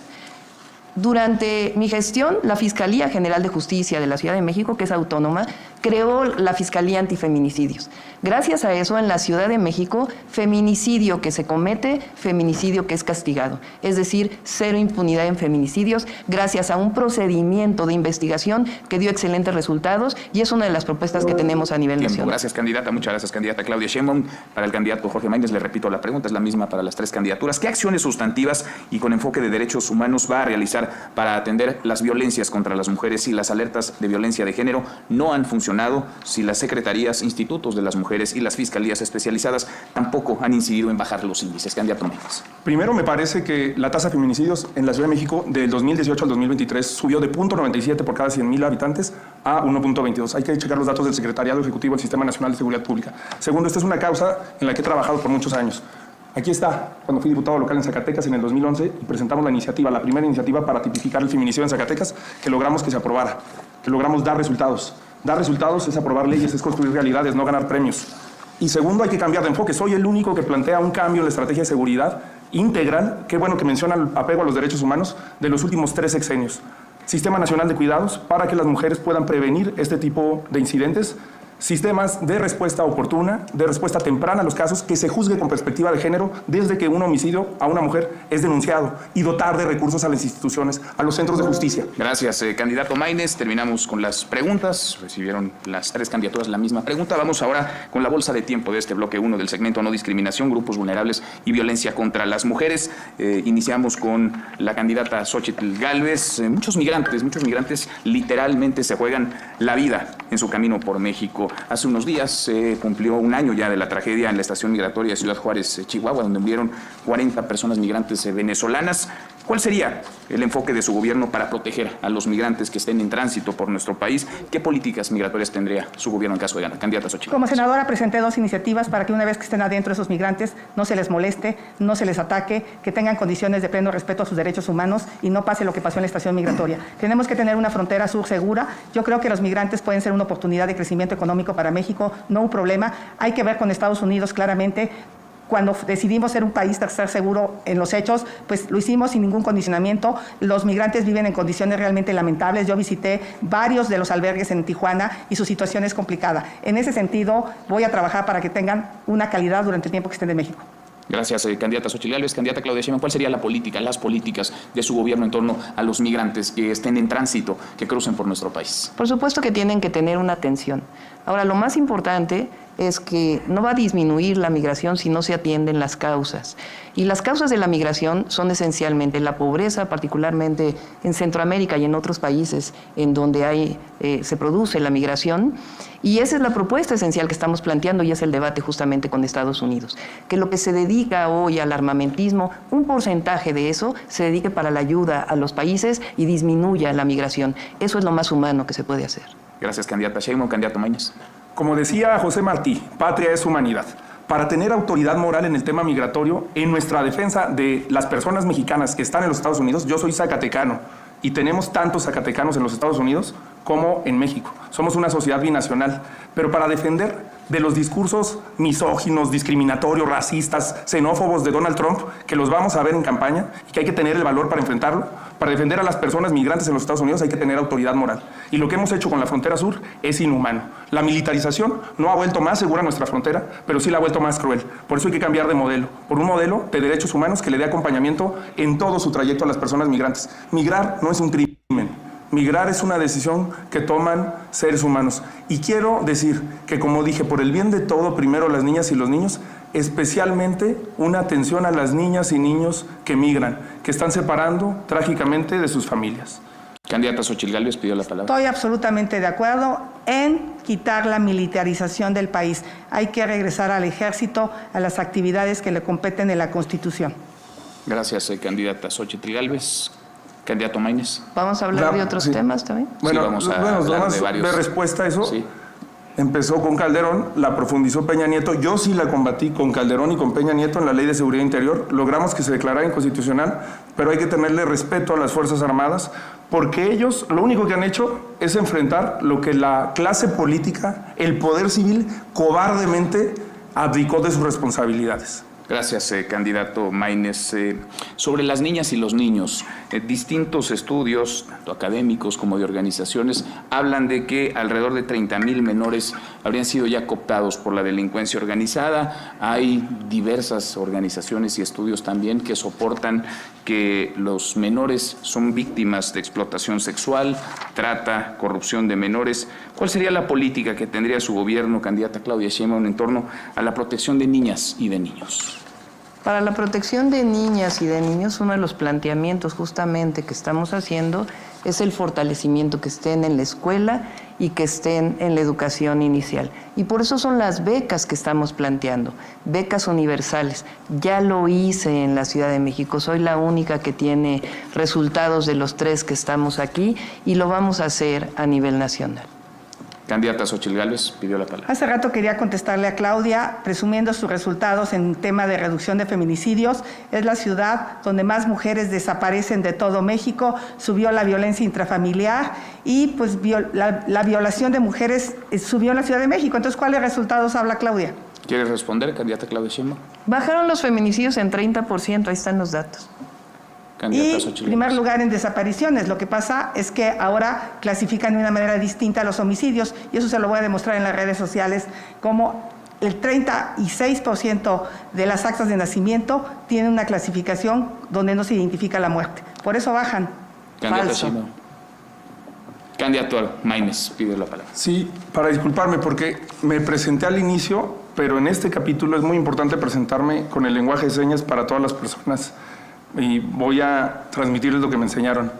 Durante mi gestión, la Fiscalía General de Justicia de la Ciudad de México, que es autónoma, creó la Fiscalía Antifeminicidios. Gracias a eso, en la Ciudad de México, feminicidio que se comete, feminicidio que es castigado. Es decir, cero impunidad en feminicidios, gracias a un procedimiento de investigación que dio excelentes resultados, y es una de las propuestas que tenemos a nivel nacional.
Gracias, candidata. Muchas gracias, candidata Claudia Sheinbaum. Para el candidato Jorge Maínez, le repito la pregunta, es la misma para las tres candidaturas. ¿Qué acciones sustantivas y con enfoque de derechos humanos va a realizar para atender las violencias contra las mujeres si las alertas de violencia de género no han funcionado, si las secretarías, institutos de las mujeres y las fiscalías especializadas tampoco han incidido en bajar los índices? Candidato Maínez.
Primero, me parece que la tasa de feminicidios en la Ciudad de México del 2018 al 2023 subió de 0.97 por cada 100,000 habitantes a 1.22. Hay que checar los datos del Secretariado Ejecutivo del Sistema Nacional de Seguridad Pública. Segundo, esta es una causa en la que he trabajado por muchos años. Aquí está, cuando fui diputado local en Zacatecas en el 2011 y presentamos la iniciativa, la primera iniciativa para tipificar el feminicidio en Zacatecas, que logramos que se aprobara, que logramos dar resultados. Dar resultados es aprobar leyes, es construir realidades, no ganar premios. Y segundo, hay que cambiar de enfoque. Soy el único que plantea un cambio en la estrategia de seguridad integral, qué bueno que menciona el apego a los derechos humanos, de los últimos 3 sexenios. Sistema Nacional de Cuidados para que las mujeres puedan prevenir este tipo de incidentes. Sistemas de respuesta oportuna, de respuesta temprana a los casos, que se juzgue con perspectiva de género desde que un homicidio a una mujer es denunciado, y dotar de recursos a las instituciones, a los centros de justicia.
Gracias, candidato Maínez. Terminamos con las preguntas. Recibieron las tres candidaturas la misma pregunta. Vamos ahora con la bolsa de tiempo de este bloque 1 del segmento No Discriminación, Grupos Vulnerables y Violencia contra las Mujeres. Iniciamos con la candidata Xóchitl Gálvez. Muchos migrantes literalmente se juegan la vida en su camino por México. Hace unos días se cumplió un año ya de la tragedia en la estación migratoria de Ciudad Juárez, Chihuahua, donde murieron 40 personas migrantes venezolanas. ¿Cuál sería el enfoque de su gobierno para proteger a los migrantes que estén en tránsito por nuestro país? ¿Qué políticas migratorias tendría su gobierno en caso de ganar? Candidata Xóchitl.
Como senadora presenté 2 iniciativas para que una vez que estén adentro esos migrantes no se les moleste, no se les ataque, que tengan condiciones de pleno respeto a sus derechos humanos y no pase lo que pasó en la estación migratoria. Tenemos que tener una frontera sur segura. Yo creo que los migrantes pueden ser una oportunidad de crecimiento económico para México, no un problema. Hay que ver con Estados Unidos claramente. Cuando decidimos ser un país tercer seguro en los hechos, pues lo hicimos sin ningún condicionamiento. Los migrantes viven en condiciones realmente lamentables. Yo visité varios de los albergues en Tijuana y su situación es complicada. En ese sentido, voy a trabajar para que tengan una calidad durante el tiempo que estén en México.
Gracias, candidata Xóchitl Gálvez. Candidata Claudia Sheinbaum, ¿cuál sería las políticas de su gobierno en torno a los migrantes que estén en tránsito, que crucen por nuestro país?
Por supuesto que tienen que tener una atención. Ahora, lo más importante es que no va a disminuir la migración si no se atienden las causas. Y las causas de la migración son esencialmente la pobreza, particularmente en Centroamérica y en otros países en donde se produce la migración. Y esa es la propuesta esencial que estamos planteando y es el debate justamente con Estados Unidos. Que lo que se dedica hoy al armamentismo, un porcentaje de eso se dedique para la ayuda a los países y disminuya la migración. Eso es lo más humano que se puede hacer.
Gracias, candidata Sheinbaum. Candidato Maínez.
Como decía José Martí, patria es humanidad. Para tener autoridad moral en el tema migratorio, en nuestra defensa de las personas mexicanas que están en los Estados Unidos, yo soy zacatecano y tenemos tantos zacatecanos en los Estados Unidos como en México. Somos una sociedad binacional, pero para defender de los discursos misóginos, discriminatorios, racistas, xenófobos de Donald Trump, que los vamos a ver en campaña y que hay que tener el valor para enfrentarlo, para defender a las personas migrantes en los Estados Unidos hay que tener autoridad moral. Y lo que hemos hecho con la frontera sur es inhumano. La militarización no ha vuelto más segura nuestra frontera, pero sí la ha vuelto más cruel. Por eso hay que cambiar de modelo, por un modelo de derechos humanos que le dé acompañamiento en todo su trayecto a las personas migrantes. Migrar no es un crimen. Migrar es una decisión que toman seres humanos. Y quiero decir que, como dije, por el bien de todo, primero las niñas y los niños, especialmente una atención a las niñas y niños que migran, que están separando trágicamente de sus familias.
Candidata Xóchitl Gálvez pidió la palabra.
Estoy absolutamente de acuerdo en quitar la militarización del país. Hay que regresar al ejército, a las actividades que le competen en la Constitución.
Gracias, candidata Xóchitl Gálvez. Candidato Maínez.
¿Vamos a hablar de otros temas también?
Bueno,
sí, vamos a hablar de varios.
De respuesta a eso,
sí.
Empezó con Calderón, la profundizó Peña Nieto. Yo sí la combatí con Calderón y con Peña Nieto en la Ley de Seguridad Interior. Logramos que se declarara inconstitucional, pero hay que tenerle respeto a las Fuerzas Armadas, porque ellos lo único que han hecho es enfrentar lo que la clase política, el poder civil, cobardemente abdicó de sus responsabilidades.
Gracias, candidato Maínez. Sobre las niñas y los niños, distintos estudios, tanto académicos como de organizaciones, hablan de que alrededor de 30,000 menores habrían sido ya cooptados por la delincuencia organizada. Hay diversas organizaciones y estudios también que soportan que los menores son víctimas de explotación sexual, trata, corrupción de menores. ¿Cuál sería la política que tendría su gobierno, candidata Claudia Sheinbaum, en torno a la protección de niñas y de niños?
Para la protección de niñas y de niños, uno de los planteamientos justamente que estamos haciendo es el fortalecimiento, que estén en la escuela y que estén en la educación inicial. Y por eso son las becas que estamos planteando, becas universales. Ya lo hice en la Ciudad de México, soy la única que tiene resultados de los 3 que estamos aquí y lo vamos a hacer a nivel nacional.
Candidata Xóchitl Gálvez pidió la palabra.
Hace rato quería contestarle a Claudia, presumiendo sus resultados en tema de reducción de feminicidios. Es la ciudad donde más mujeres desaparecen de todo México, subió la violencia intrafamiliar y pues la violación de mujeres subió en la Ciudad de México. Entonces, ¿cuáles resultados habla Claudia?
¿Quiere responder, candidata Claudia Sheinbaum?
Bajaron los feminicidios en 30%, ahí están los datos.
Y en primer lugar en desapariciones. Lo que pasa es que ahora clasifican de una manera distinta los homicidios y eso se lo voy a demostrar en las redes sociales, como el 36% de las actas de nacimiento tienen una clasificación donde no se identifica la muerte. Por eso bajan.
Candidata Sheinbaum. Candidato Maínez pide la palabra.
Sí, para disculparme porque me presenté al inicio, pero en este capítulo es muy importante presentarme con el lenguaje de señas para todas las personas. Y voy a transmitirles lo que me enseñaron.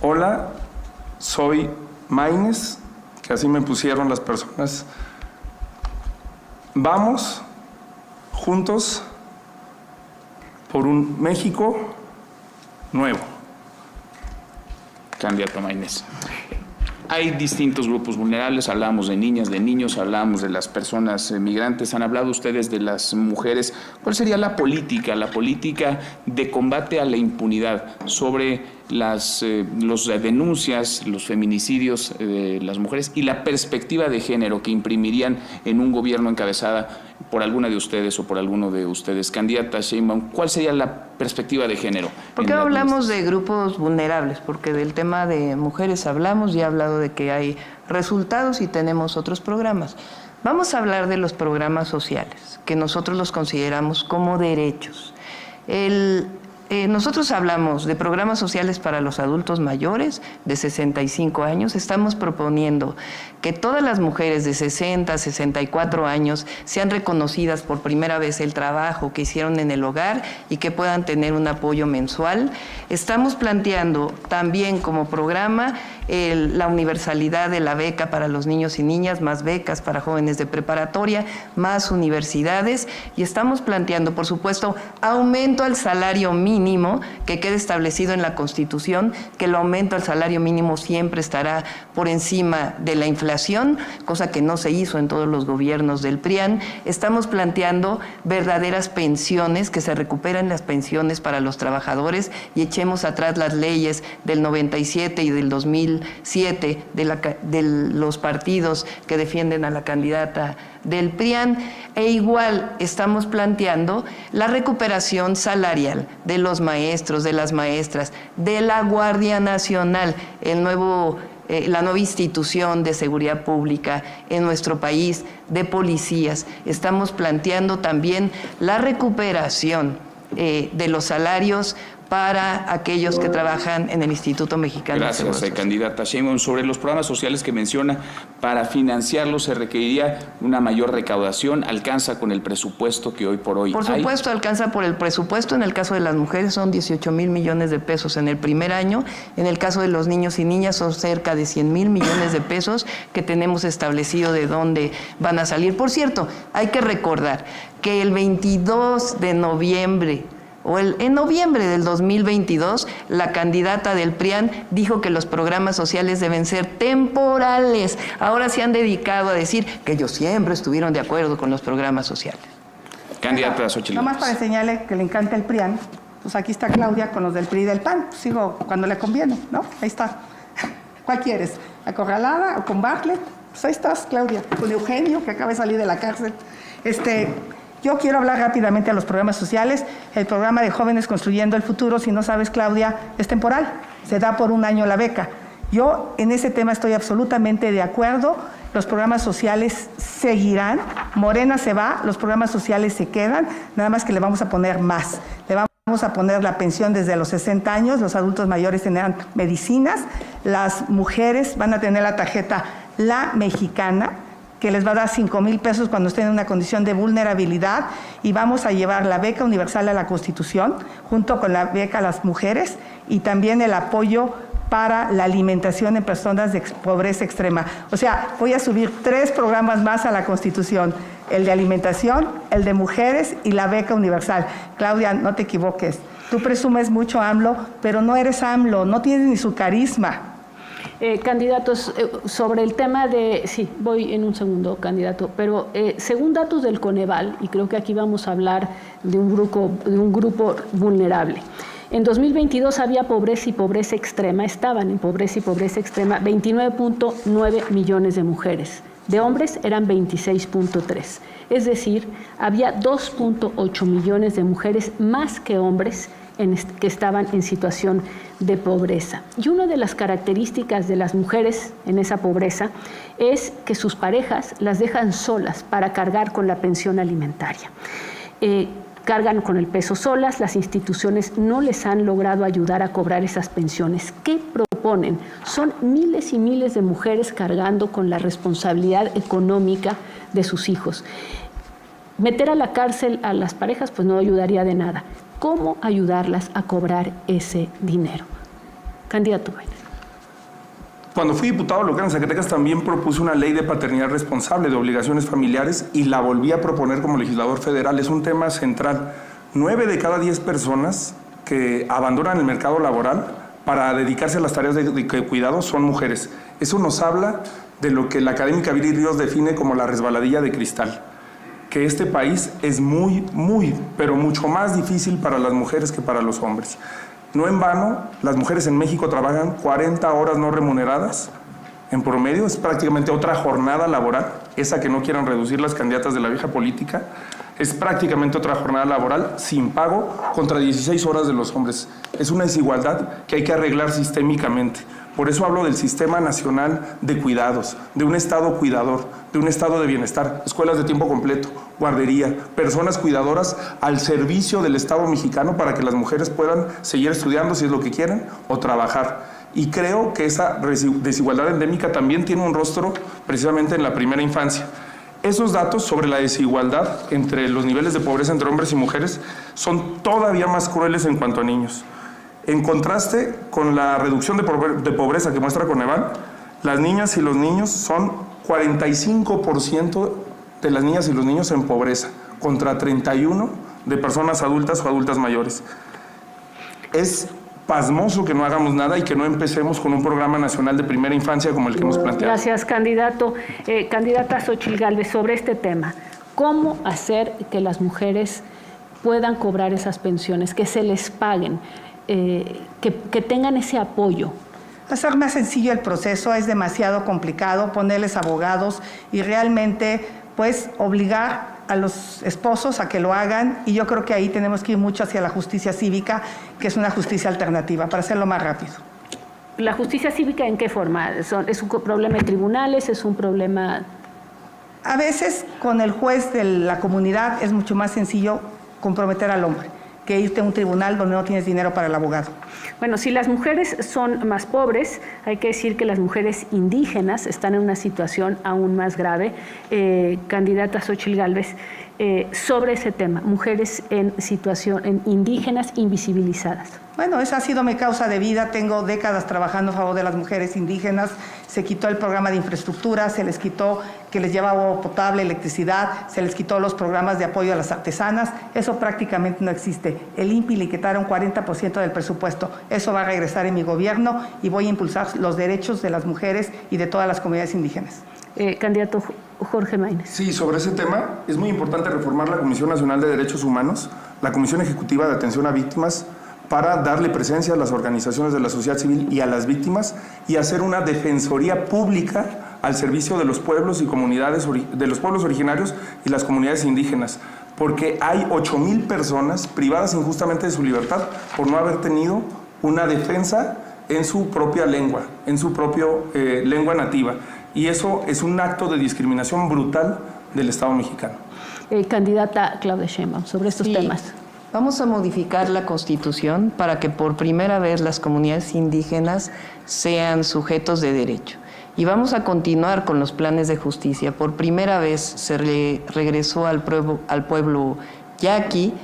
Hola, soy Maínez, que así me pusieron las personas. Vamos juntos por un México nuevo.
Candidato Maínez. Hay distintos grupos vulnerables, hablamos de niñas, de niños, hablamos de las personas migrantes, han hablado ustedes de las mujeres. ¿Cuál sería la política de combate a la impunidad sobre las denuncias, los feminicidios de las mujeres y la perspectiva de género que imprimirían en un gobierno encabezada por alguna de ustedes o por alguno de ustedes? Candidata Sheinbaum, ¿cuál sería la perspectiva de género?
¿Por qué hablamos de grupos vulnerables? Porque del tema de mujeres hablamos, ya he hablado de que hay resultados y tenemos otros programas. Vamos a hablar de los programas sociales, que nosotros los consideramos como derechos. nosotros hablamos de programas sociales para los adultos mayores de 65 años. Estamos proponiendo que todas las mujeres de 60, 64 años sean reconocidas por primera vez el trabajo que hicieron en el hogar y que puedan tener un apoyo mensual. Estamos planteando también como programa la universalidad de la beca para los niños y niñas, más becas para jóvenes de preparatoria, más universidades, y estamos planteando, por supuesto, aumento al salario mínimo que quede establecido en la Constitución, que el aumento al salario mínimo siempre estará por encima de la inflación, cosa que no se hizo en todos los gobiernos del PRIAN. Estamos planteando verdaderas pensiones, que se recuperen las pensiones para los trabajadores y echemos atrás las leyes del 97 y del 2007 de los partidos que defienden a la candidata del PRIAN, e igual estamos planteando la recuperación salarial de los maestros, de las maestras, de la Guardia Nacional, la nueva institución de seguridad pública en nuestro país, de policías. Estamos planteando también la recuperación de los salarios para aquellos que trabajan en el Instituto Mexicano de Seguro Social.
Gracias, candidata Sheinbaum. Sobre los programas sociales que menciona, para financiarlos se requeriría una mayor recaudación. ¿Alcanza con el presupuesto que hoy por hoy hay?
Por supuesto, alcanza por el presupuesto. En el caso de las mujeres son 18,000 millones de pesos en el primer año. En el caso de los niños y niñas son cerca de 100,000 millones de pesos que tenemos establecido de dónde van a salir. Por cierto, hay que recordar que el 22 de noviembre en noviembre del 2022, la candidata del PRIAN dijo que los programas sociales deben ser temporales. Ahora se han dedicado a decir que ellos siempre estuvieron de acuerdo con los programas sociales.
Candidata Xochitl.
Nomás para enseñarle que le encanta el PRIAN, pues aquí está Claudia con los del PRI y del PAN. Sigo cuando le conviene, ¿no? Ahí está. ¿Cuál quieres? ¿Acorralada o con Bartlett? Pues ahí estás, Claudia. Con Eugenio, que acaba de salir de la cárcel. Yo quiero hablar rápidamente de los programas sociales. El programa de Jóvenes Construyendo el Futuro, si no sabes, Claudia, es temporal. Se da por un año la beca. Yo en ese tema estoy absolutamente de acuerdo. Los programas sociales seguirán. Morena se va, los programas sociales se quedan. Nada más que le vamos a poner más. Le vamos a poner la pensión desde los 60 años. Los adultos mayores tendrán medicinas. Las mujeres van a tener la tarjeta La Mexicana, que les va a dar 5,000 pesos cuando estén en una condición de vulnerabilidad, y vamos a llevar la beca universal a la Constitución, junto con la beca a las mujeres, y también el apoyo para la alimentación en personas de pobreza extrema. O sea, voy a subir 3 programas más a la Constitución: el de alimentación, el de mujeres y la beca universal. Claudia, no te equivoques. Tú presumes mucho AMLO, pero no eres AMLO, no tienes ni su carisma.
Candidatos, sobre el tema de... Sí, voy en un segundo, candidato, pero según datos del Coneval, y creo que aquí vamos a hablar de un grupo vulnerable. En 2022 había pobreza y pobreza extrema, estaban en pobreza y pobreza extrema 29.9 millones de mujeres. De hombres eran 26.3. Es decir, había 2.8 millones de mujeres más que hombres que estaban en situación de pobreza. Y una de las características de las mujeres en esa pobreza es que sus parejas las dejan solas para cargar con la pensión alimentaria. Cargan con el peso solas, las instituciones no les han logrado ayudar a cobrar esas pensiones. ¿Qué proponen? Son miles y miles de mujeres cargando con la responsabilidad económica de sus hijos. Meter a la cárcel a las parejas pues no ayudaría de nada. ¿Cómo ayudarlas a cobrar ese dinero? Candidato Baños.
Cuando fui diputado local en Zacatecas también propuse una ley de paternidad responsable, de obligaciones familiares, y la volví a proponer como legislador federal. Es un tema central. 9 de cada 10 personas que abandonan el mercado laboral para dedicarse a las tareas de cuidado son mujeres. Eso nos habla de lo que la académica Viri Ríos define como la resbaladilla de cristal, que este país es muy, pero mucho más difícil para las mujeres que para los hombres. No en vano, las mujeres en México trabajan 40 horas no remuneradas en promedio. Es prácticamente otra jornada laboral, esa que no quieran reducir las candidatas de la vieja política. Es prácticamente otra jornada laboral sin pago contra 16 horas de los hombres. Es una desigualdad que hay que arreglar sistémicamente. Por eso hablo del Sistema Nacional de Cuidados, de un Estado cuidador, de un Estado de bienestar, escuelas de tiempo completo, guardería, personas cuidadoras al servicio del Estado mexicano para que las mujeres puedan seguir estudiando si es lo que quieren o trabajar. Y creo que esa desigualdad endémica también tiene un rostro precisamente en la primera infancia. Esos datos sobre la desigualdad entre los niveles de pobreza entre hombres y mujeres son todavía más crueles en cuanto a niños. En contraste con la reducción de pobreza que muestra Coneval, las niñas y los niños son 45% de las niñas y los niños en pobreza, contra 31% de personas adultas o adultas mayores. Es pasmoso que no hagamos nada y que no empecemos con un programa nacional de primera infancia como el que hemos planteado.
Gracias, candidato. Candidata Xóchitl Gálvez, sobre este tema, ¿cómo hacer que las mujeres puedan cobrar esas pensiones, que se les paguen, que tengan ese apoyo?
Hacer más sencillo el proceso, es demasiado complicado, ponerles abogados y realmente pues obligar a los esposos a que lo hagan, y yo creo que ahí tenemos que ir mucho hacia la justicia cívica, que es una justicia alternativa, para hacerlo más rápido.
¿La justicia cívica en qué forma? ¿Es un problema de tribunales? ¿Es un problema...?
A veces con el juez de la comunidad es mucho más sencillo comprometer al hombre que irte a un tribunal donde no tienes dinero para el abogado.
Bueno, si las mujeres son más pobres, hay que decir que las mujeres indígenas están en una situación aún más grave. Candidata Xóchitl Gálvez, sobre ese tema, mujeres en indígenas invisibilizadas.
Bueno, esa ha sido mi causa de vida, tengo décadas trabajando a favor de las mujeres indígenas, se quitó el programa de infraestructura, se les quitó que les lleva agua potable, electricidad, se les quitó los programas de apoyo a las artesanas, eso prácticamente no existe. El INPI le quitaron 40% del presupuesto, eso va a regresar en mi gobierno y voy a impulsar los derechos de las mujeres y de todas las comunidades indígenas.
Candidato Jorge Maínez.
Sí, sobre ese tema es muy importante reformar la Comisión Nacional de Derechos Humanos, la Comisión Ejecutiva de Atención a Víctimas, para darle presencia a las organizaciones de la sociedad civil y a las víctimas y hacer una defensoría pública al servicio de los pueblos y comunidades, de los pueblos originarios y las comunidades indígenas, porque hay 8,000 personas privadas injustamente de su libertad por no haber tenido una defensa en su propia lengua, en su propia lengua nativa. Y eso es un acto de discriminación brutal del Estado mexicano.
Candidata Claudia Sheinbaum, sobre estos temas.
Vamos a modificar la Constitución para que por primera vez las comunidades indígenas sean sujetos de derecho. Y vamos a continuar con los planes de justicia. Por primera vez se regresó al pueblo yaqui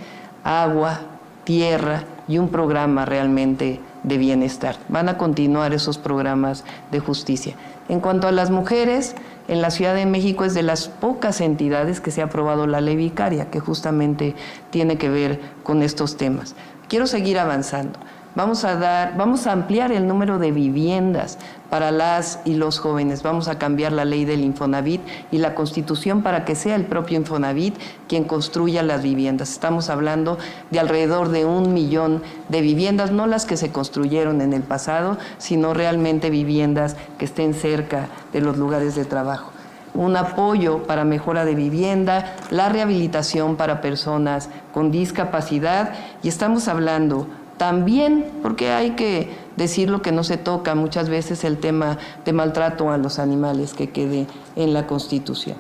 agua, tierra y un programa realmente de bienestar. Van a continuar esos programas de justicia. En cuanto a las mujeres, en la Ciudad de México es de las pocas entidades que se ha aprobado la ley vicaria, que justamente tiene que ver con estos temas. Quiero seguir avanzando. Vamos a ampliar el número de viviendas para las y los jóvenes. Vamos a cambiar la ley del Infonavit y la Constitución para que sea el propio Infonavit quien construya las viviendas. Estamos hablando de alrededor de 1 millón de viviendas, no las que se construyeron en el pasado, sino realmente viviendas que estén cerca de los lugares de trabajo. Un apoyo para mejora de vivienda, la rehabilitación para personas con discapacidad, y estamos hablando también, porque hay que decir lo que no se toca muchas veces, el tema de maltrato a los animales que quede en la Constitución.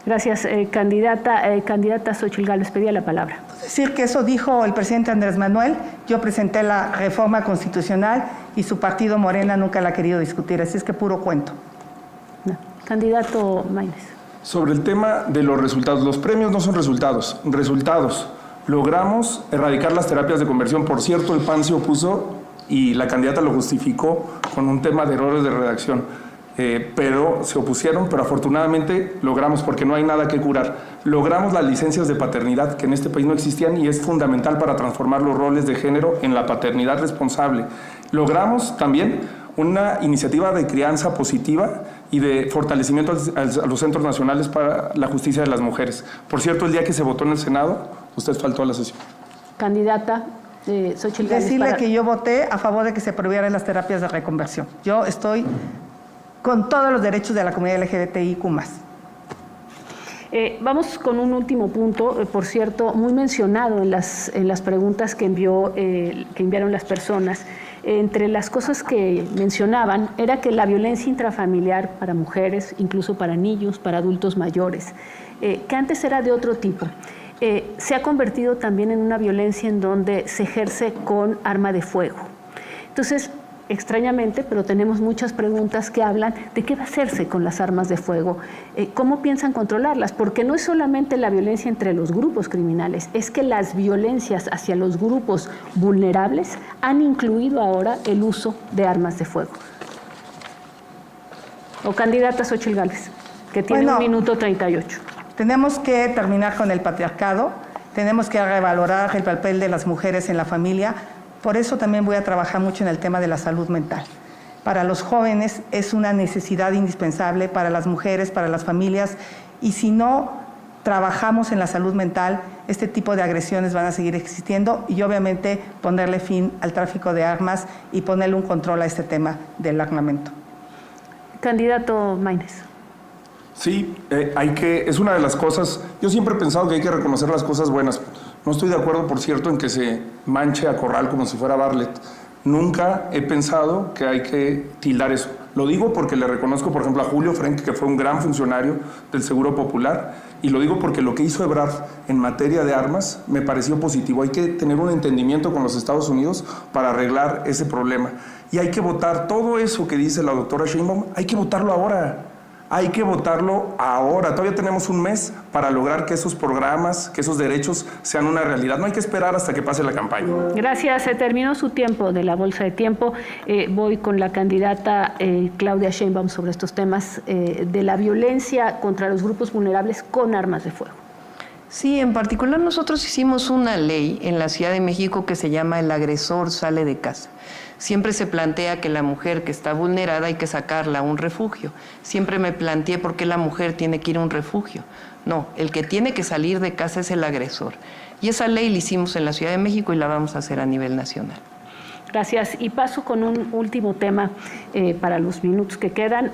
Gracias, candidata Xóchitl Gálvez, pedía la palabra.
Decir que eso dijo el presidente Andrés Manuel, yo presenté la reforma constitucional y su partido Morena nunca la ha querido discutir, así es que puro cuento.
No. Candidato Maínez.
Sobre el tema de los resultados, los premios no son resultados. Logramos erradicar las terapias de conversión. Por cierto, el PAN se opuso y la candidata lo justificó con un tema de errores de redacción. Pero se opusieron, pero afortunadamente logramos, porque no hay nada que curar. Logramos las licencias de paternidad que en este país no existían y es fundamental para transformar los roles de género en la paternidad responsable. Logramos también una iniciativa de crianza positiva y de fortalecimiento a los centros nacionales para la justicia de las mujeres. Por cierto, el día que se votó en el Senado, usted faltó a la sesión.
Candidata Xóchitl Gálvez.
Decirle que yo voté a favor de que se prohibieran las terapias de reconversión. Yo estoy con todos los derechos de la comunidad LGBTIQ+.
Vamos con un último punto, por cierto, muy mencionado en las preguntas que enviaron las personas. Entre las cosas que mencionaban era que la violencia intrafamiliar para mujeres, incluso para niños, para adultos mayores, que antes era de otro tipo, se ha convertido también en una violencia en donde se ejerce con arma de fuego. Entonces, extrañamente, pero tenemos muchas preguntas que hablan de qué va a hacerse con las armas de fuego, cómo piensan controlarlas, porque no es solamente la violencia entre los grupos criminales, es que las violencias hacia los grupos vulnerables han incluido ahora el uso de armas de fuego. O candidata Xóchitl Gálvez, que tiene 1 minuto 38.
Tenemos que terminar con el patriarcado, tenemos que revalorar el papel de las mujeres en la familia. Por eso también voy a trabajar mucho en el tema de la salud mental. Para los jóvenes es una necesidad indispensable, para las mujeres, para las familias, y si no trabajamos en la salud mental, este tipo de agresiones van a seguir existiendo y obviamente ponerle fin al tráfico de armas y ponerle un control a este tema del armamento.
Candidato Maínez.
Sí, es una de las cosas, yo siempre he pensado que hay que reconocer las cosas buenas. No estoy de acuerdo, por cierto, en que se manche a Corral como si fuera Bartlett. Nunca he pensado que hay que tildar eso. Lo digo porque le reconozco, por ejemplo, a Julio Frenk, que fue un gran funcionario del Seguro Popular, y lo digo porque lo que hizo Ebrard en materia de armas me pareció positivo. Hay que tener un entendimiento con los Estados Unidos para arreglar ese problema. Y hay que votar todo eso que dice la doctora Sheinbaum, hay que votarlo ahora. Hay que votarlo ahora. Todavía tenemos un mes para lograr que esos programas, que esos derechos sean una realidad. No hay que esperar hasta que pase la campaña.
Gracias. Se terminó su tiempo de la bolsa de tiempo. Voy con la candidata Claudia Sheinbaum sobre estos temas de la violencia contra los grupos vulnerables con armas de fuego.
Sí, en particular nosotros hicimos una ley en la Ciudad de México que se llama El agresor sale de casa. Siempre se plantea que la mujer que está vulnerada hay que sacarla a un refugio. Siempre me planteé por qué la mujer tiene que ir a un refugio. No, el que tiene que salir de casa es el agresor. Y esa ley la hicimos en la Ciudad de México y la vamos a hacer a nivel nacional.
Gracias. Y paso con un último tema para los minutos que quedan.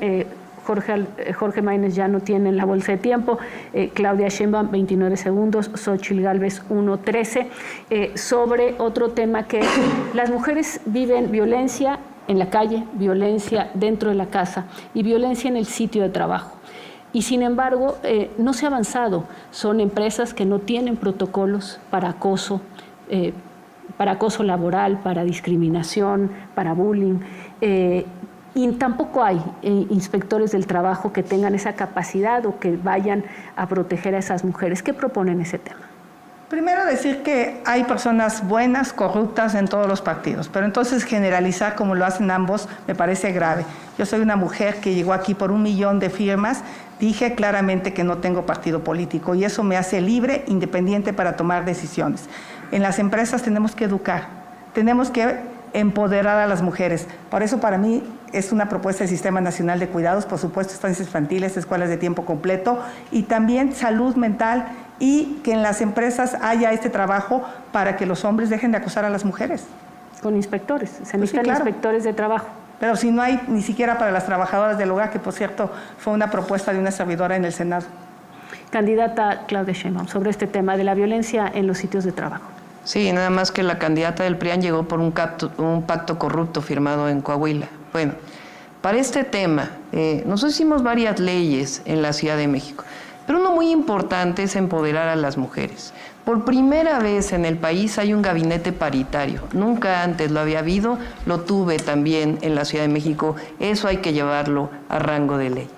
Jorge Maínez ya no tiene la bolsa de tiempo, Claudia Sheinbaum 29 segundos, Xóchitl Gálvez 1:13, sobre otro tema que las mujeres viven violencia en la calle, violencia dentro de la casa y violencia en el sitio de trabajo. Y sin embargo, no se ha avanzado. Son empresas que no tienen protocolos para acoso laboral, para discriminación, para bullying. Y tampoco hay inspectores del trabajo que tengan esa capacidad o que vayan a proteger a esas mujeres. ¿Qué proponen ese tema?
Primero decir que hay personas buenas, corruptas en todos los partidos, pero entonces generalizar como lo hacen ambos me parece grave. Yo soy una mujer que llegó aquí por 1 millón de firmas, dije claramente que no tengo partido político y eso me hace libre, independiente para tomar decisiones. En las empresas tenemos que educar, tenemos que empoderar a las mujeres. Por eso para mí es una propuesta del Sistema Nacional de Cuidados, por supuesto estancias infantiles, escuelas de tiempo completo y también salud mental y que en las empresas haya este trabajo para que los hombres dejen de acosar a las mujeres.
Con inspectores, se necesitan
claro.
Inspectores de trabajo.
Pero si no hay ni siquiera para las trabajadoras del hogar, que por cierto fue una propuesta de una servidora en el Senado.
Candidata Claudia Sheinbaum, sobre este tema de la violencia en los sitios de trabajo.
Sí, nada más que la candidata del PRIAN llegó por un pacto corrupto firmado en Coahuila. Bueno, para este tema, nosotros hicimos varias leyes en la Ciudad de México, pero uno muy importante es empoderar a las mujeres. Por primera vez en el país hay un gabinete paritario. Nunca antes lo había habido, lo tuve también en la Ciudad de México. Eso hay que llevarlo a rango de ley.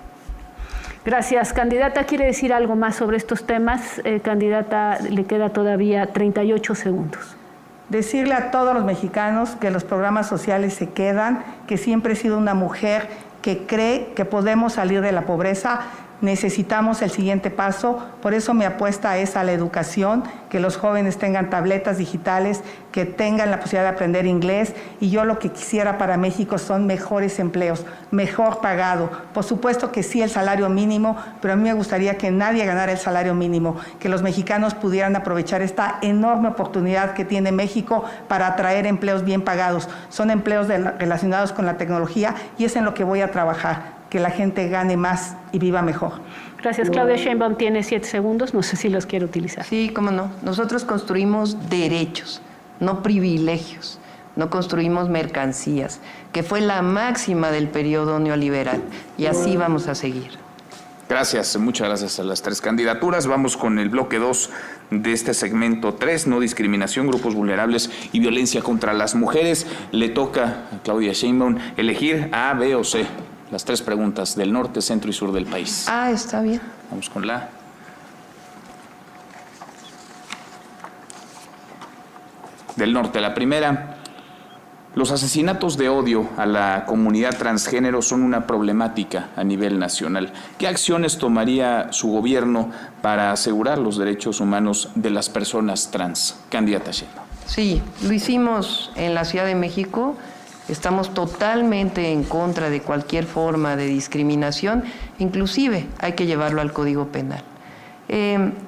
Gracias. Candidata, ¿quiere decir algo más sobre estos temas? Candidata, le queda todavía 38 segundos.
Decirle a todos los mexicanos que los programas sociales se quedan, que siempre he sido una mujer que cree que podemos salir de la pobreza. Necesitamos el siguiente paso, por eso mi apuesta es a la educación, que los jóvenes tengan tabletas digitales, que tengan la posibilidad de aprender inglés, y yo lo que quisiera para México son mejores empleos, mejor pagado. Por supuesto que sí el salario mínimo, pero a mí me gustaría que nadie ganara el salario mínimo, que los mexicanos pudieran aprovechar esta enorme oportunidad que tiene México para atraer empleos bien pagados. Son empleos relacionados con la tecnología y es en lo que voy a trabajar. que la gente gane más y viva mejor.
Gracias. Claudia Sheinbaum tiene 7 segundos, no sé si los quiere utilizar.
Sí, cómo no. Nosotros construimos derechos, no privilegios. No construimos mercancías, que fue la máxima del periodo neoliberal, y así vamos a seguir.
Gracias, muchas gracias a las 3 candidaturas. Vamos con el bloque 2 de este segmento 3, no discriminación, grupos vulnerables y violencia contra las mujeres. Le toca a Claudia Sheinbaum elegir A, B o C, las 3 preguntas del norte, centro y sur del país.
Ah, está bien.
Vamos con la del norte. La primera: los asesinatos de odio a la comunidad transgénero son una problemática a nivel nacional. ¿Qué acciones tomaría su gobierno para asegurar los derechos humanos de las personas trans? Candidata Sheinbaum.
Sí, lo hicimos en la Ciudad de México. Estamos totalmente en contra de cualquier forma de discriminación, inclusive hay que llevarlo al Código Penal.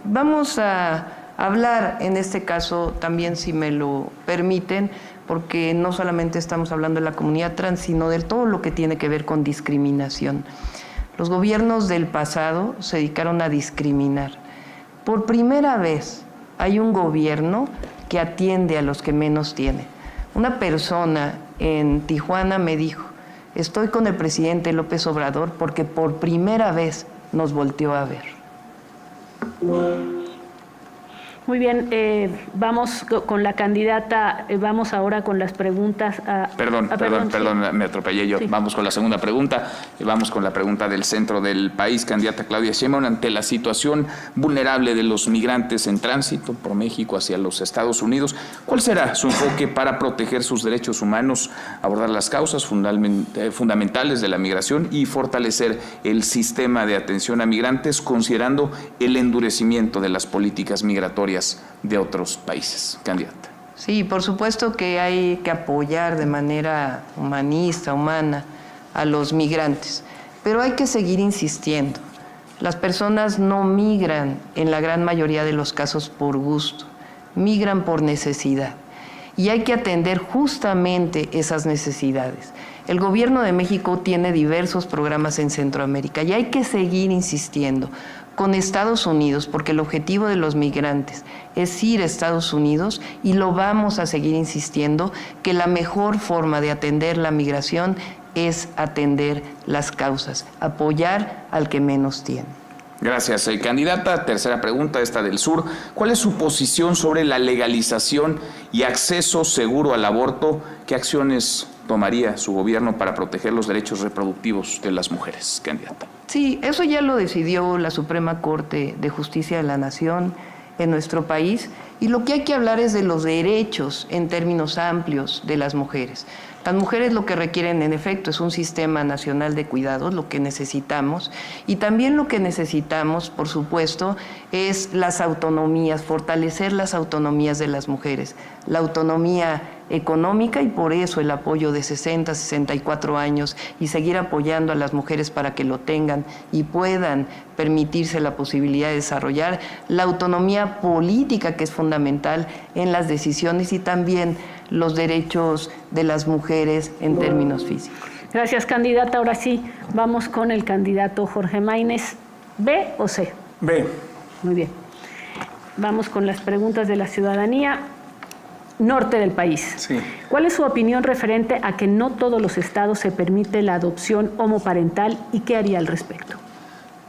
Vamos a hablar en este caso también, si me lo permiten, porque no solamente estamos hablando de la comunidad trans, sino de todo lo que tiene que ver con discriminación. Los gobiernos del pasado se dedicaron a discriminar. Por primera vez hay un gobierno que atiende a los que menos tienen. Una persona en Tijuana me dijo: estoy con el presidente López Obrador porque por primera vez nos volteó a ver.
Muy bien, vamos con la candidata, vamos ahora con las preguntas.
Perdón, me atropellé yo. Sí. Vamos con la segunda pregunta, vamos con la pregunta del centro del país. Candidata Claudia Sheinbaum, ante la situación vulnerable de los migrantes en tránsito por México hacia los Estados Unidos, ¿cuál será su enfoque para proteger sus derechos humanos, abordar las causas fundamentales de la migración y fortalecer el sistema de atención a migrantes, considerando el endurecimiento de las políticas migratorias de otros países? Candidata.
Sí, por supuesto que hay que apoyar de manera humanista, humana, a los migrantes, pero hay que seguir insistiendo. Las personas no migran en la gran mayoría de los casos por gusto, migran por necesidad, y hay que atender justamente esas necesidades. El gobierno de México tiene diversos programas en Centroamérica y hay que seguir insistiendo con Estados Unidos, porque el objetivo de los migrantes es ir a Estados Unidos, y lo vamos a seguir insistiendo, que la mejor forma de atender la migración es atender las causas, apoyar al que menos tiene.
Gracias, candidata. Tercera pregunta, esta del sur. ¿Cuál es su posición sobre la legalización y acceso seguro al aborto? ¿Qué acciones tomaría su gobierno para proteger los derechos reproductivos de las mujeres? Candidata.
Sí, eso ya lo decidió la Suprema Corte de Justicia de la Nación en nuestro país, y lo que hay que hablar es de los derechos en términos amplios de las mujeres. Las mujeres lo que requieren, en efecto, es un sistema nacional de cuidados, lo que necesitamos, y también lo que necesitamos, por supuesto, es las autonomías, fortalecer las autonomías de las mujeres, la autonomía económica, y por eso el apoyo de 60, 64 años, y seguir apoyando a las mujeres para que lo tengan y puedan permitirse la posibilidad de desarrollar la autonomía política, que es fundamental en las decisiones, y también los derechos de las mujeres en términos físicos.
Gracias, candidata. Ahora sí, vamos con el candidato Jorge Maínez. ¿B o C?
B.
Muy bien. Vamos con las preguntas de la ciudadanía. Norte del país.
Sí.
¿Cuál es su opinión referente a que no todos los estados se permite la adopción homoparental y qué haría al respecto?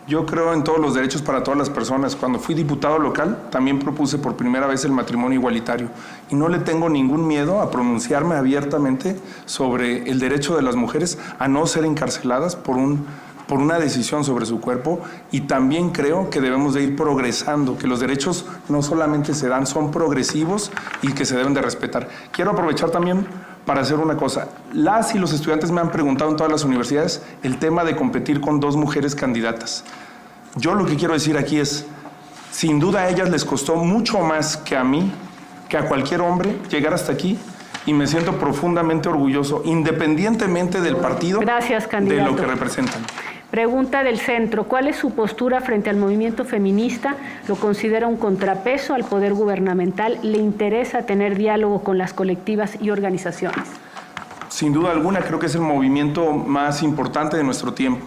Yo creo en todos los derechos para todas las personas. Cuando fui diputado local, también propuse por primera vez el matrimonio igualitario. Y no le tengo ningún miedo a pronunciarme abiertamente sobre el derecho de las mujeres a no ser encarceladas por una decisión sobre su cuerpo. Y también creo que debemos de ir progresando, que los derechos no solamente se dan, son progresivos y que se deben de respetar. Quiero aprovechar también para hacer una cosa. Las y los estudiantes me han preguntado en todas las universidades el tema de competir con 2 mujeres candidatas. Yo lo que quiero decir aquí es, sin duda a ellas les costó mucho más que a mí, que a cualquier hombre, llegar hasta aquí, y me siento profundamente orgulloso, independientemente del partido,
gracias, candidato,
de lo que representan.
Pregunta del centro. ¿Cuál es su postura frente al movimiento feminista? ¿Lo considera un contrapeso al poder gubernamental? ¿Le interesa tener diálogo con las colectivas y organizaciones?
Sin duda alguna, creo que es el movimiento más importante de nuestro tiempo.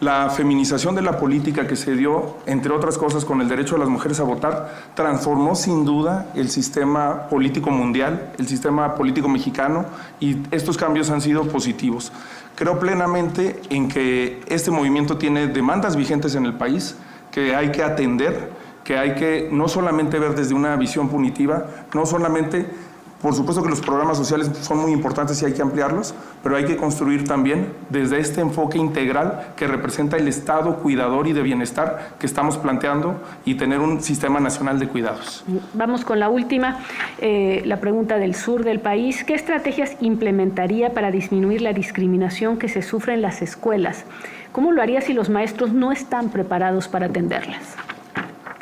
La feminización de la política que se dio, entre otras cosas, con el derecho de las mujeres a votar, transformó sin duda el sistema político mundial, el sistema político mexicano, y estos cambios han sido positivos. Creo plenamente en que este movimiento tiene demandas vigentes en el país, que hay que atender, que hay que no solamente ver desde una visión punitiva, no solamente... Por supuesto que los programas sociales son muy importantes y hay que ampliarlos, pero hay que construir también desde este enfoque integral que representa el Estado cuidador y de bienestar que estamos planteando y tener un sistema nacional de cuidados.
Vamos con la última, la pregunta del sur del país. ¿Qué estrategias implementaría para disminuir la discriminación que se sufre en las escuelas? ¿Cómo lo haría si los maestros no están preparados para atenderlas?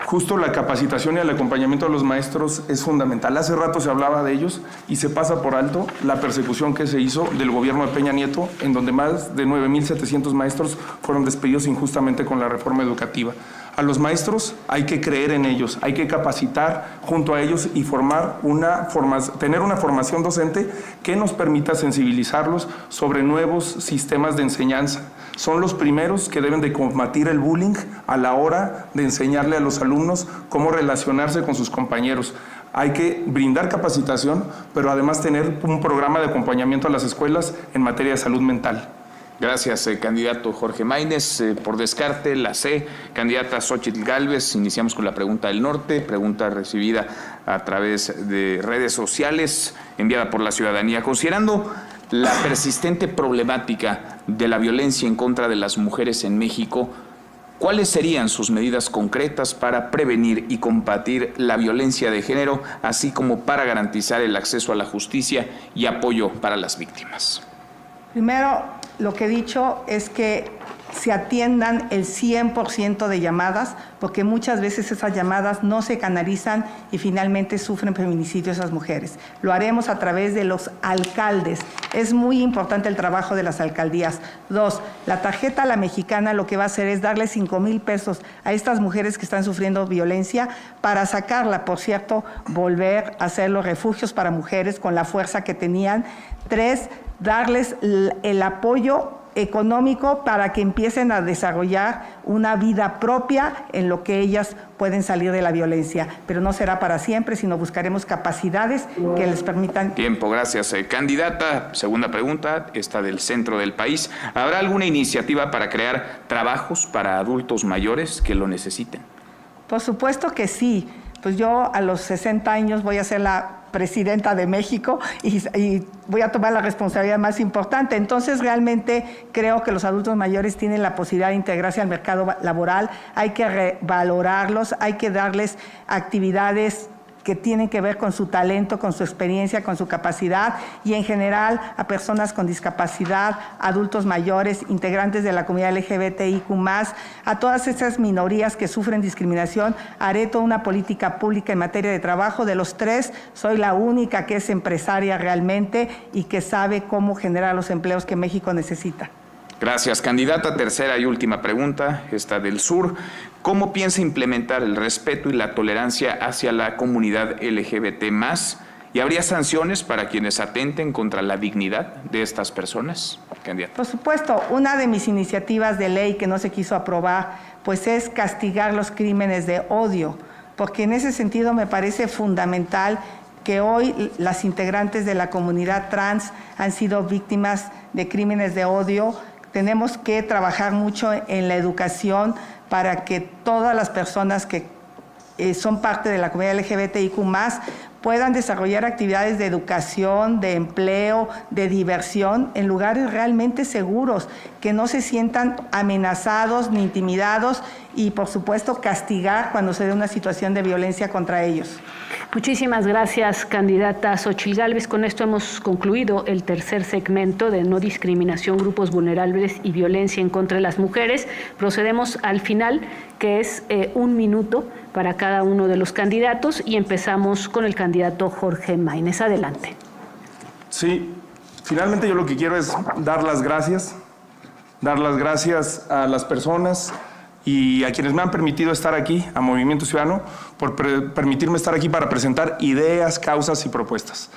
Justo la capacitación y el acompañamiento de los maestros es fundamental. Hace rato se hablaba de ellos y se pasa por alto la persecución que se hizo del gobierno de Peña Nieto, en donde más de 9,700 maestros fueron despedidos injustamente con la reforma educativa. A los maestros hay que creer en ellos, hay que capacitar junto a ellos y tener una formación docente que nos permita sensibilizarlos sobre nuevos sistemas de enseñanza. Son los primeros que deben de combatir el bullying a la hora de enseñarle a los alumnos cómo relacionarse con sus compañeros. Hay que brindar capacitación, pero además tener un programa de acompañamiento a las escuelas en materia de salud mental.
Gracias, candidato Jorge Maínez. Por descarte, la C, candidata Xóchitl Gálvez. Iniciamos con la pregunta del norte, pregunta recibida a través de redes sociales, enviada por la ciudadanía. Considerando la persistente problemática de la violencia en contra de las mujeres en México, ¿cuáles serían sus medidas concretas para prevenir y combatir la violencia de género, así como para garantizar el acceso a la justicia y apoyo para las víctimas?
Primero, lo que he dicho es que se atiendan el 100% de llamadas, porque muchas veces esas llamadas no se canalizan y finalmente sufren feminicidio esas mujeres. Lo haremos a través de los alcaldes. Es muy importante el trabajo de las alcaldías. 2, la tarjeta La Mexicana lo que va a hacer es darle 5,000 pesos a estas mujeres que están sufriendo violencia para sacarla, por cierto, volver a hacer los refugios para mujeres con la fuerza que tenían. 3, darles el apoyo económico para que empiecen a desarrollar una vida propia en lo que ellas pueden salir de la violencia. Pero no será para siempre, sino buscaremos capacidades que les permitan...
Tiempo, gracias. Candidata, segunda pregunta, esta del centro del país. ¿Habrá alguna iniciativa para crear trabajos para adultos mayores que lo necesiten?
Por supuesto que sí. Pues yo a los 60 años voy a ser la presidenta de México y voy a tomar la responsabilidad más importante. Entonces, realmente creo que los adultos mayores tienen la posibilidad de integrarse al mercado laboral. Hay que revalorarlos, hay que darles actividades que tienen que ver con su talento, con su experiencia, con su capacidad y en general a personas con discapacidad, adultos mayores, integrantes de la comunidad LGBTIQ+, a todas esas minorías que sufren discriminación. Haré toda una política pública en materia de trabajo. De los 3, soy la única que es empresaria realmente y que sabe cómo generar los empleos que México necesita.
Gracias, candidata. Tercera y última pregunta, esta del sur. ¿Cómo piensa implementar el respeto y la tolerancia hacia la comunidad LGBT+? ¿Y habría sanciones para quienes atenten contra la dignidad de estas personas? Candidata.
Por supuesto, una de mis iniciativas de ley que no se quiso aprobar, pues es castigar los crímenes de odio, porque en ese sentido me parece fundamental que hoy las integrantes de la comunidad trans han sido víctimas de crímenes de odio. Tenemos que trabajar mucho en la educación para que todas las personas que son parte de la comunidad LGBTIQ+, puedan desarrollar actividades de educación, de empleo, de diversión en lugares realmente seguros, que no se sientan amenazados ni intimidados y, por supuesto, castigar cuando se dé una situación de violencia contra ellos.
Muchísimas gracias, candidata Xóchitl Gálvez. Con esto hemos concluido el tercer segmento de no discriminación, grupos vulnerables y violencia en contra de las mujeres. Procedemos al final, que es 1 minuto para cada uno de los candidatos y empezamos con el candidato Jorge Maínez. Adelante.
Sí, finalmente yo lo que quiero es dar las gracias a las personas y a quienes me han permitido estar aquí, a Movimiento Ciudadano, por permitirme estar aquí para presentar ideas, causas y propuestas.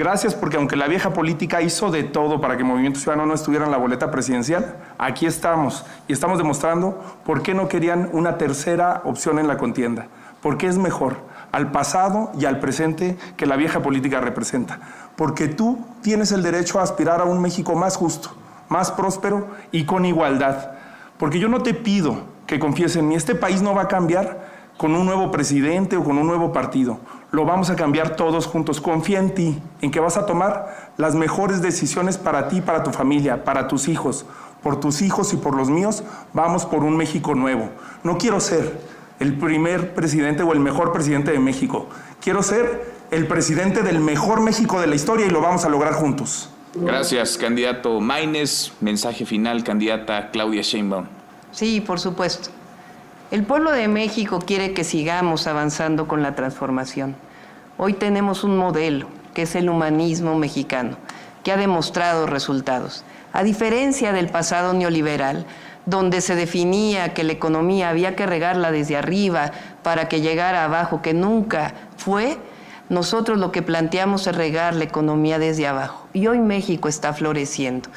Gracias porque aunque la vieja política hizo de todo para que Movimiento Ciudadano no estuviera en la boleta presidencial, aquí estamos y estamos demostrando por qué no querían una tercera opción en la contienda. Porque es mejor al pasado y al presente que la vieja política representa. Porque tú tienes el derecho a aspirar a un México más justo, más próspero y con igualdad. Porque yo no te pido que confíes en mí. Este país no va a cambiar con un nuevo presidente o con un nuevo partido. Lo vamos a cambiar todos juntos. Confía en ti, en que vas a tomar las mejores decisiones para ti, para tu familia, para tus hijos. Por tus hijos y por los míos, vamos por un México nuevo. No quiero ser el primer presidente o el mejor presidente de México. Quiero ser el presidente del mejor México de la historia y lo vamos a lograr juntos.
Gracias, candidato Maínez. Mensaje final, candidata Claudia Sheinbaum.
Sí, por supuesto. El pueblo de México quiere que sigamos avanzando con la transformación. Hoy tenemos un modelo, que es el humanismo mexicano, que ha demostrado resultados. A diferencia del pasado neoliberal, donde se definía que la economía había que regarla desde arriba para que llegara abajo, que nunca fue, nosotros lo que planteamos es regar la economía desde abajo. Y hoy México está floreciendo.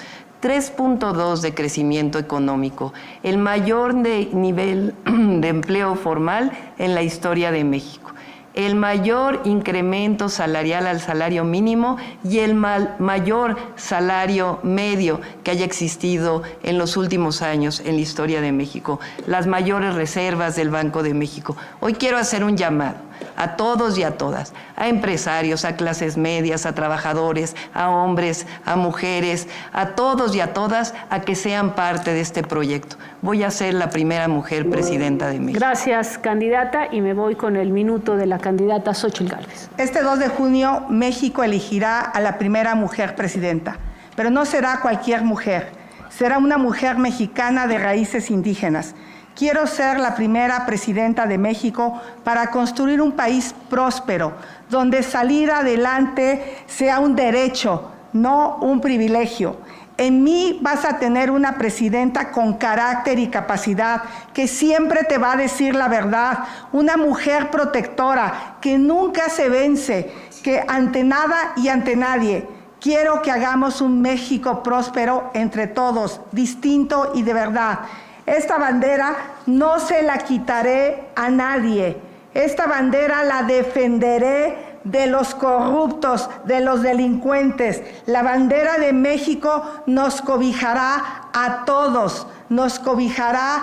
3.2 de crecimiento económico, el mayor nivel de empleo formal en la historia de México, el mayor incremento salarial al salario mínimo y el mayor salario medio que haya existido en los últimos años en la historia de México, las mayores reservas del Banco de México. Hoy quiero hacer un llamado a todos y a todas, a empresarios, a clases medias, a trabajadores, a hombres, a mujeres, a todos y a todas, a que sean parte de este proyecto. Voy a ser la primera mujer presidenta de México.
Gracias, candidata, y me voy con el minuto de la candidata Xóchitl Gálvez.
Este 2 de junio, México elegirá a la primera mujer presidenta, pero no será cualquier mujer, será una mujer mexicana de raíces indígenas. Quiero ser la primera presidenta de México para construir un país próspero, donde salir adelante sea un derecho, no un privilegio. En mí vas a tener una presidenta con carácter y capacidad, que siempre te va a decir la verdad, una mujer protectora, que nunca se vence, que ante nada y ante nadie. Quiero que hagamos un México próspero entre todos, distinto y de verdad. Esta bandera no se la quitaré a nadie. Esta bandera la defenderé de los corruptos, de los delincuentes. La bandera de México nos cobijará a todos, nos cobijará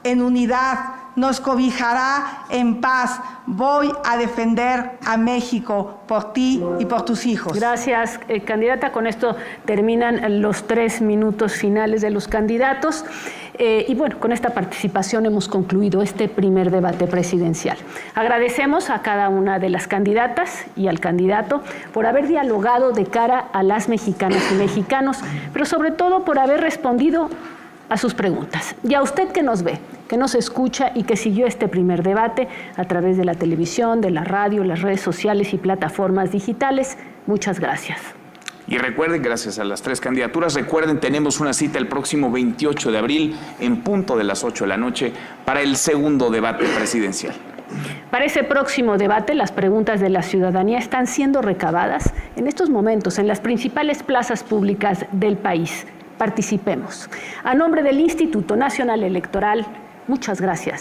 en unidad, nos cobijará en paz. Voy a defender a México por ti y por tus hijos.
Gracias, candidata. Con esto terminan los 3 minutos finales de los candidatos. Y bueno, con esta participación hemos concluido este primer debate presidencial. Agradecemos a cada una de las candidatas y al candidato por haber dialogado de cara a las mexicanas y mexicanos, pero sobre todo por haber respondido a sus preguntas. Y a usted que nos ve, que nos escucha y que siguió este primer debate a través de la televisión, de la radio, las redes sociales y plataformas digitales, muchas gracias.
Y recuerden, gracias a las 3 candidaturas, recuerden, tenemos una cita el próximo 28 de abril en punto de las 8 de la noche para el segundo debate presidencial.
Para ese próximo debate, las preguntas de la ciudadanía están siendo recabadas en estos momentos en las principales plazas públicas del país. Participemos. A nombre del Instituto Nacional Electoral, muchas gracias.